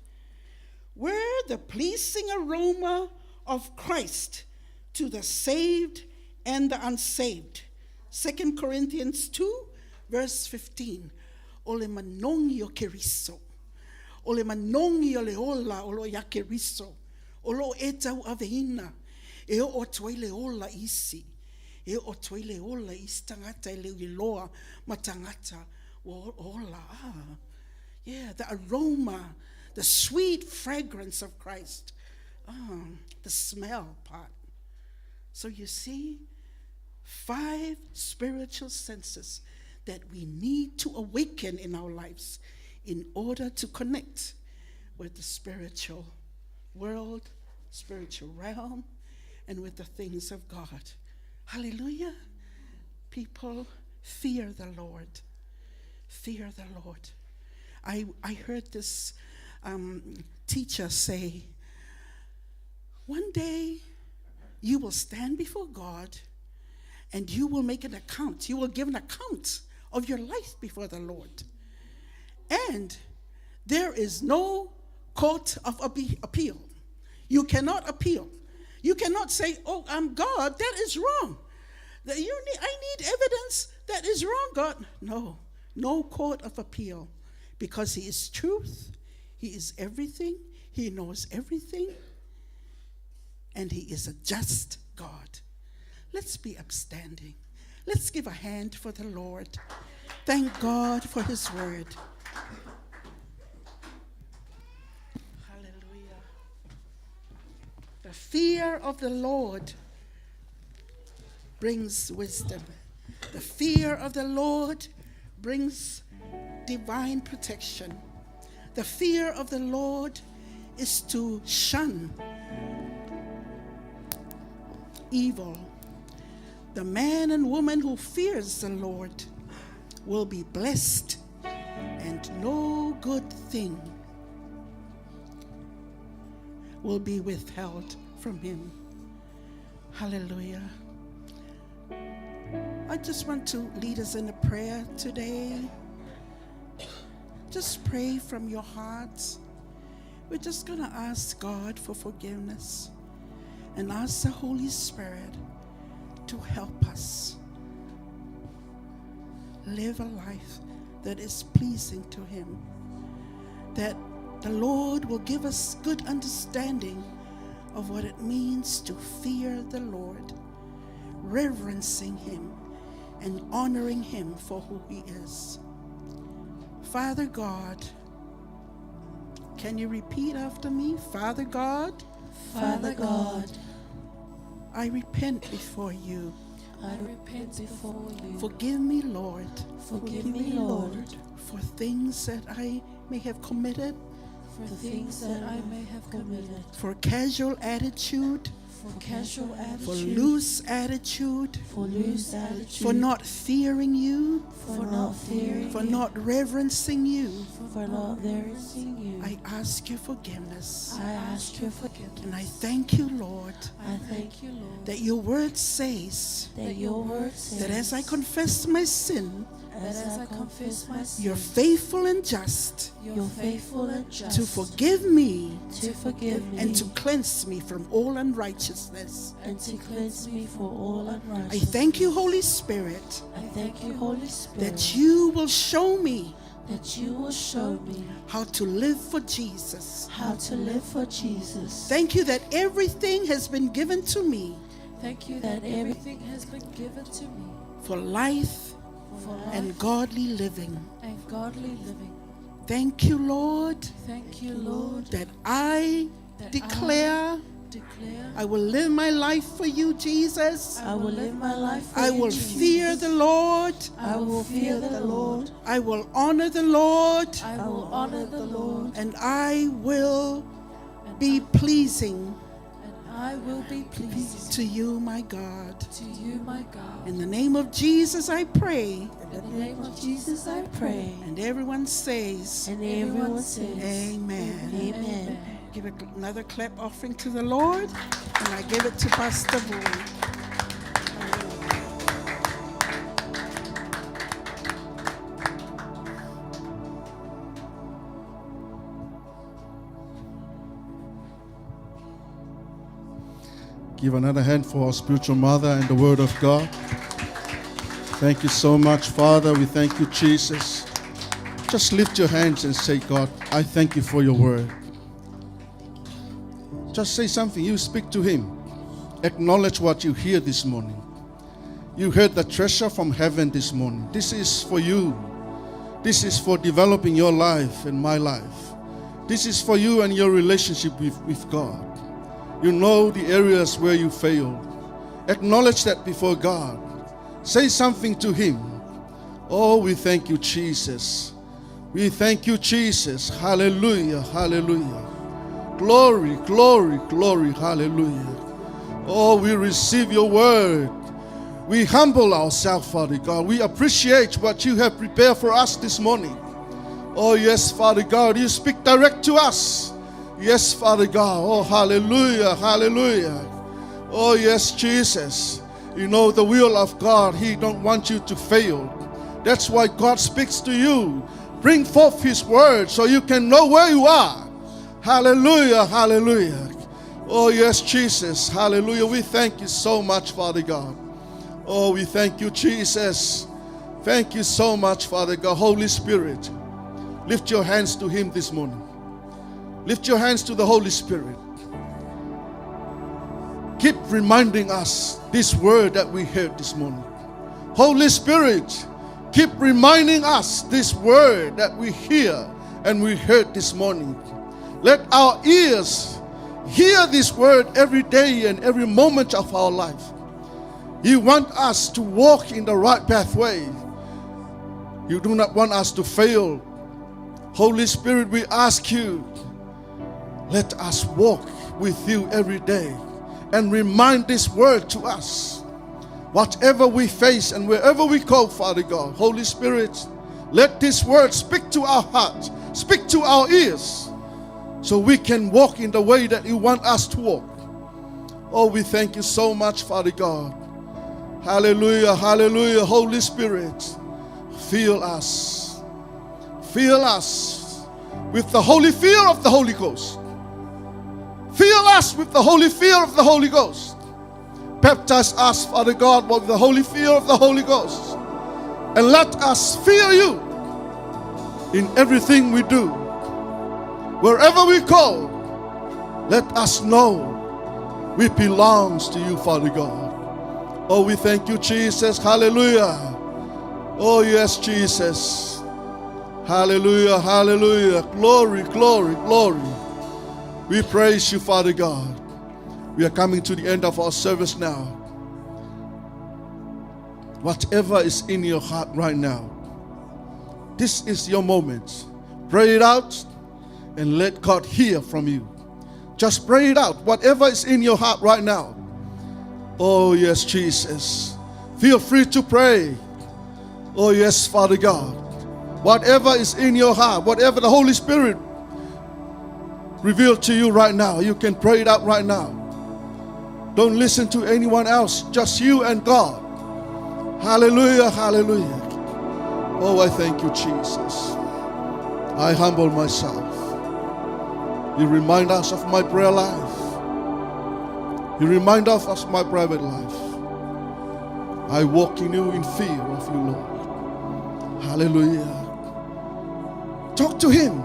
we're the pleasing aroma of Christ to the saved and the unsaved. 2 Corinthians 2, verse 15. Ole manongi o keriso. Ole manongi o leola o lo ya keriso. O lo etau aveina. E o toile ola isi. E o toile ola istangata e leu iloa matangata ola. Yeah, the aroma, the sweet fragrance of Christ. The smell part. So you see, 5 spiritual senses that we need to awaken in our lives in order to connect with the spiritual world, spiritual realm, and with the things of God. Hallelujah. People, fear the Lord. Fear the Lord. I heard this teacher say, one day you will stand before God and you will make an account. You will give an account of your life before the Lord. And there is no court of appeal. You cannot appeal. You cannot say, oh, I'm God, that is wrong. I need evidence that is wrong, God. No court of appeal, because he is truth, he is everything, he knows everything, and he is a just God. Let's be upstanding. Let's give a hand for the Lord. Thank God for his word. Hallelujah. The fear of the Lord brings wisdom. The fear of the Lord brings divine protection. The fear of the Lord is to shun evil. The man and woman who fears the Lord will be blessed, and no good thing will be withheld from him. Hallelujah. I just want to lead us in a prayer today. Just pray from your hearts. We're just going to ask God for forgiveness and ask the Holy Spirit to help us live a life that is pleasing to him. That the Lord will give us good understanding of what it means to fear the Lord, reverencing him and honoring him for who he is. Father God, can you repeat after me? Father God, Father God, I repent before you. I repent before you. Forgive me, Lord, Forgive me, Lord, for things that I may have committed, for things that I may have committed, for casual attitude, for casual attitude, for loose attitude, for loose attitude, for not fearing you, for not fearing for you, not reverencing you. for not reverencing you. I ask your forgiveness. I ask your forgiveness. And I thank you, Lord, I thank you, Lord, that your word says that your word says that as I confess my sin, that as I confess my sins, you're faithful and just you're faithful and just to forgive me to forgive me and to cleanse me from all unrighteousness. and to cleanse me for all I unrighteousness. thank you, Holy Spirit, I thank you, Holy Spirit, that you will show me that you will show me how to live for Jesus. how to live for Jesus. Thank you that everything has been given to me Thank you that everything has been given to me for life for life and godly living. and godly living. Thank you, Lord, Thank you, Lord, that I that declare declare I will live my life for you, Jesus. I will live my life for I you, will Jesus. fear the Lord. I will fear the Lord. I will honor the Lord. I will honor the Lord. And I will And be pleasing I will be pleased to you, my God. to you, my God. In the name of Jesus, I pray. In the name of Jesus, I pray. And everyone says, And everyone says, Amen. Amen. Give another clap offering to the Lord, and I give it to Pastor Boone. Give another hand for our spiritual mother and the Word of God. Thank you so much, Father. We thank you, Jesus. Just lift your hands and say, God, I thank you for your Word. Just say something. You speak to Him. Acknowledge what you hear this morning. You heard the treasure from heaven this morning. This is for you. This is for developing your life and my life. This is for you and your relationship with God. You know the areas where you failed. Acknowledge that before God. Say something to Him. Oh, we thank you, Jesus. We thank you, Jesus. Hallelujah, hallelujah. Glory, glory, glory, hallelujah. Oh, we receive your word. We humble ourselves, Father God. We appreciate what you have prepared for us this morning. Oh, yes, Father God, you speak direct to us. Yes, Father God. Oh, hallelujah, hallelujah. Oh, yes, Jesus. You know the will of God. He don't want you to fail. That's why God speaks to you. Bring forth His word so you can know where you are. Hallelujah, hallelujah. Oh, yes, Jesus. Hallelujah. We thank you so much, Father God. Oh, we thank you, Jesus. Thank you so much, Father God. Holy Spirit, lift your hands to Him this morning. Lift your hands to the Holy Spirit. Keep reminding us this word that we heard this morning. Holy Spirit, keep reminding us this word that we hear and we heard this morning. Let our ears hear this word every day and every moment of our life. You want us to walk in the right pathway. You do not want us to fail. Holy Spirit, we ask you, let us walk with you every day and remind this word to us. Whatever we face and wherever we go, Father God, Holy Spirit, let this word speak to our hearts, speak to our ears, so we can walk in the way that you want us to walk. Oh, we thank you so much, Father God. Hallelujah, hallelujah. Holy Spirit, fill us. Fill us with the holy fear of the Holy Ghost. Fill us with the holy fear of the Holy Ghost. Baptize us, Father God, with the holy fear of the Holy Ghost. And let us fear you in everything we do. Wherever we go, let us know we belongs to you, Father God. Oh, we thank you, Jesus. Hallelujah. Oh, yes, Jesus. Hallelujah, hallelujah. Glory, glory, glory. We praise you, Father God. We are coming to the end of our service now. Whatever is in your heart right now, this is your moment. Pray it out and let God hear from you. Just pray it out. Whatever is in your heart right now. Oh, yes, Jesus. Feel free to pray. Oh, yes, Father God. Whatever is in your heart, whatever the Holy Spirit revealed to you right now, you can pray it out right now. Don't listen to anyone else, just you and God. Hallelujah, hallelujah. Oh, I thank you, Jesus. I humble myself. You remind us of my prayer life. You remind us of my private life. I walk in you in fear of you, Lord. Hallelujah. Talk to him.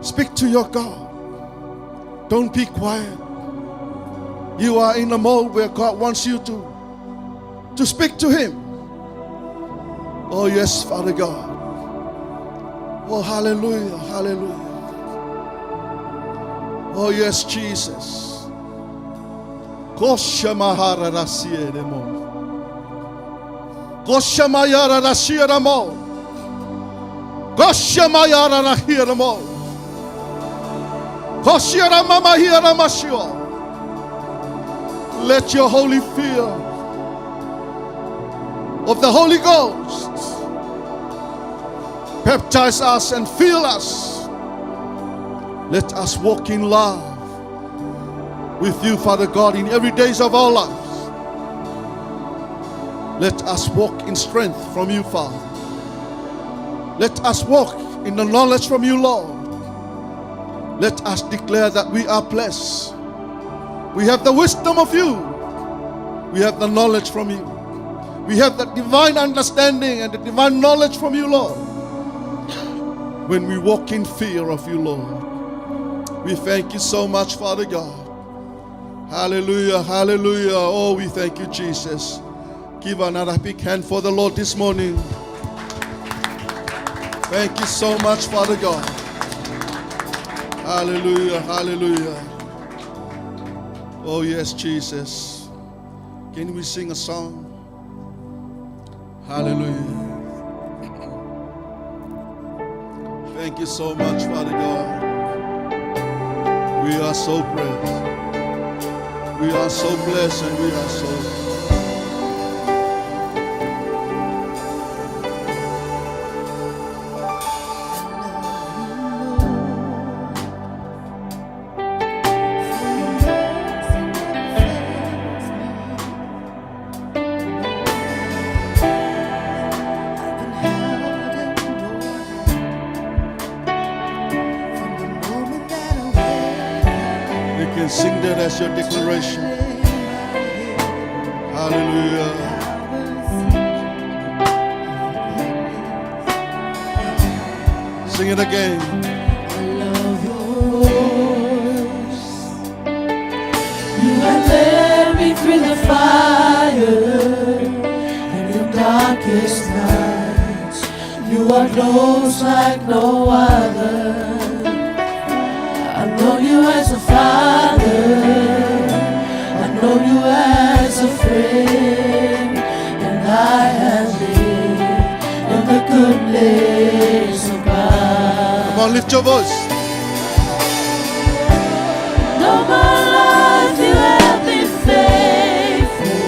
Speak to your God. Don't be quiet. You are in a mode where God wants you to speak to him. Oh yes, Father God. Oh, hallelujah, hallelujah. Oh yes, Jesus. Koshamahara rasieremo. Koshamayara rasieremo. Koshamayara rahieremo. Koshira mama hira mashio. Let your holy fear of the Holy Ghost baptize us and fill us. Let us walk in love with you, Father God, in every days of our lives. Let us walk in strength from you, Father. Let us walk in the knowledge from you, Lord. Let us declare that we are blessed. We have the wisdom of you. We have the knowledge from you. We have the divine understanding and the divine knowledge from you, Lord. When we walk in fear of you, Lord. We thank you so much, Father God. Hallelujah, hallelujah. Oh, we thank you, Jesus. Give another big hand for the Lord this morning. Thank you so much, Father God. Hallelujah, hallelujah. Oh, yes, Jesus. Can we sing a song? Hallelujah. Thank you so much, Father God. We are so blessed. We are so blessed and we are so sing that as your declaration. Hallelujah. Sing it again. I love your voice. You have led me through the fire and the darkest nights. You are close like no other. I know you as a father, I know you as a friend, and I have lived in the goodness of God. Come on, lift your voice. All my life you have been faithful,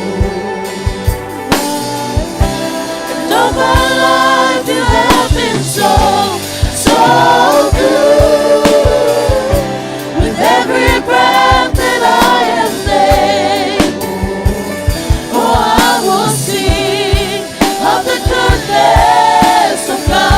and all my life you have been so good. Every breath that I am able, oh, I will sing of the goodness of God.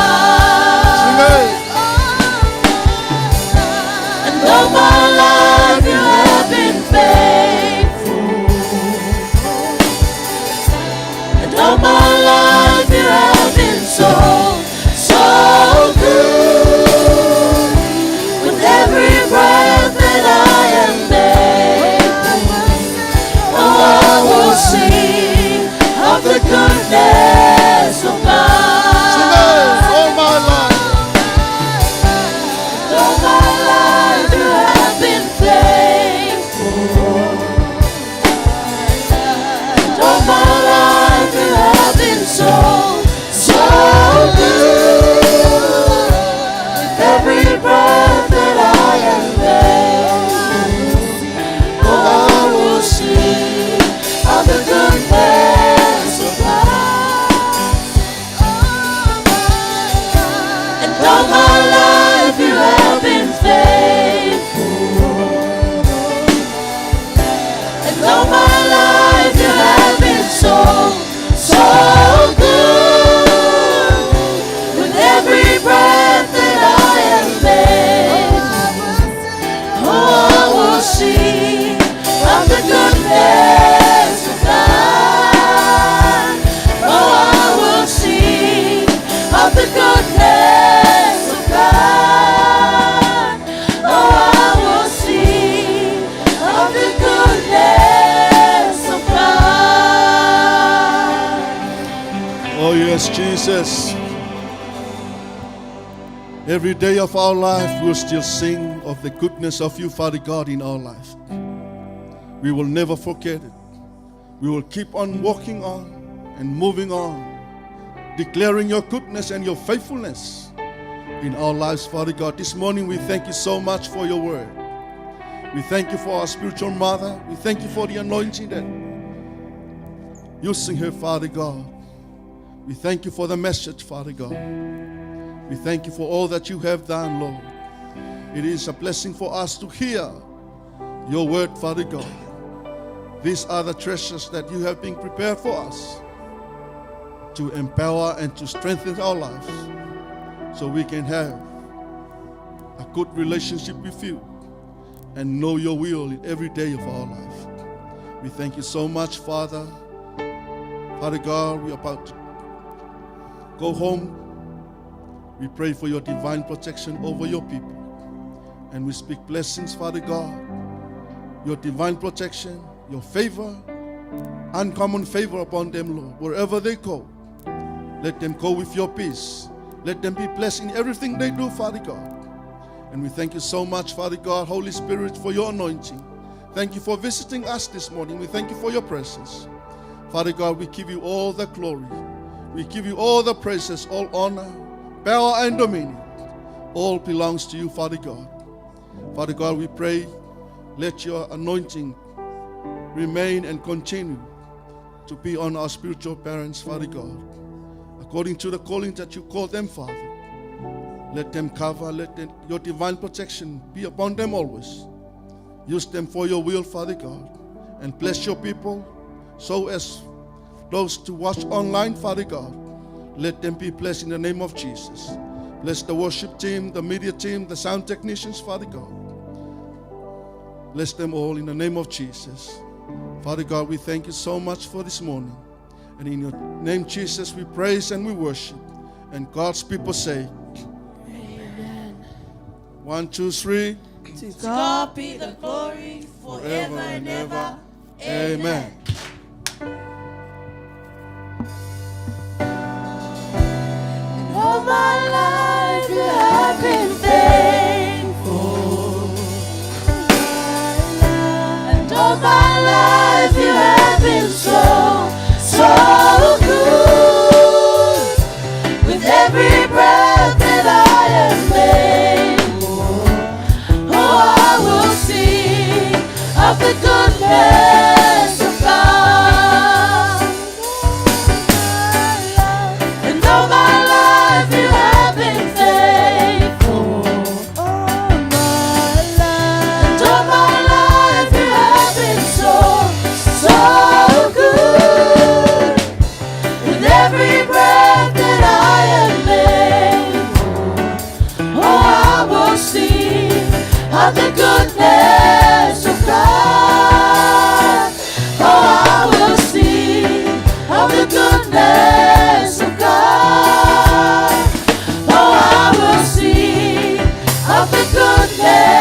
Yes, Jesus. Every day of our life, we'll still sing of the goodness of you, Father God, in our life. We will never forget it. We will keep on walking on and moving on, declaring your goodness and your faithfulness in our lives, Father God. This morning, we thank you so much for your word. We thank you for our spiritual mother. We thank you for the anointing that using her, Father God. We thank you for the message, Father God. We thank you for all that you have done, Lord. It is a blessing for us to hear your word, Father God. These are the treasures that you have been prepared for us to empower and to strengthen our lives so we can have a good relationship with you and know your will in every day of our life. We thank you so much, Father. Father God, we are about to go home. We pray for your divine protection over your people. And we speak blessings, Father God. Your divine protection, your favor, uncommon favor upon them, Lord. Wherever they go, let them go with your peace. Let them be blessed in everything they do, Father God. And we thank you so much, Father God, Holy Spirit, for your anointing. Thank you for visiting us this morning. We thank you for your presence. Father God, we give you all the glory. We give you all the praises, all honor, power and dominion. All belongs to you, Father God. Father God, we pray, let your anointing remain and continue to be on our spiritual parents, Father God. According to the calling that you call them, Father. Let them cover, your divine protection be upon them always. Use them for your will, Father God. And bless your people so as those to watch online, Father God. Let them be blessed in the name of Jesus. Bless the worship team, the media team, the sound technicians, Father God. Bless them all in the name of Jesus. Father God, we thank you so much for this morning. And in your name, Jesus, we praise and we worship. And God's people say, Amen. 1, 2, 3. To God be the glory forever and ever. Amen. All my life you have been faithful. And all my life you have been so, so good. With every breath that I am able, oh, I will sing of the goodness of God. And all my life you have been faithful. And all my life you have been so, so good. With every breath that I am able, oh, I will sing of the goodness of God. Oh, I will sing of the goodness of God. Oh, I will sing of the goodness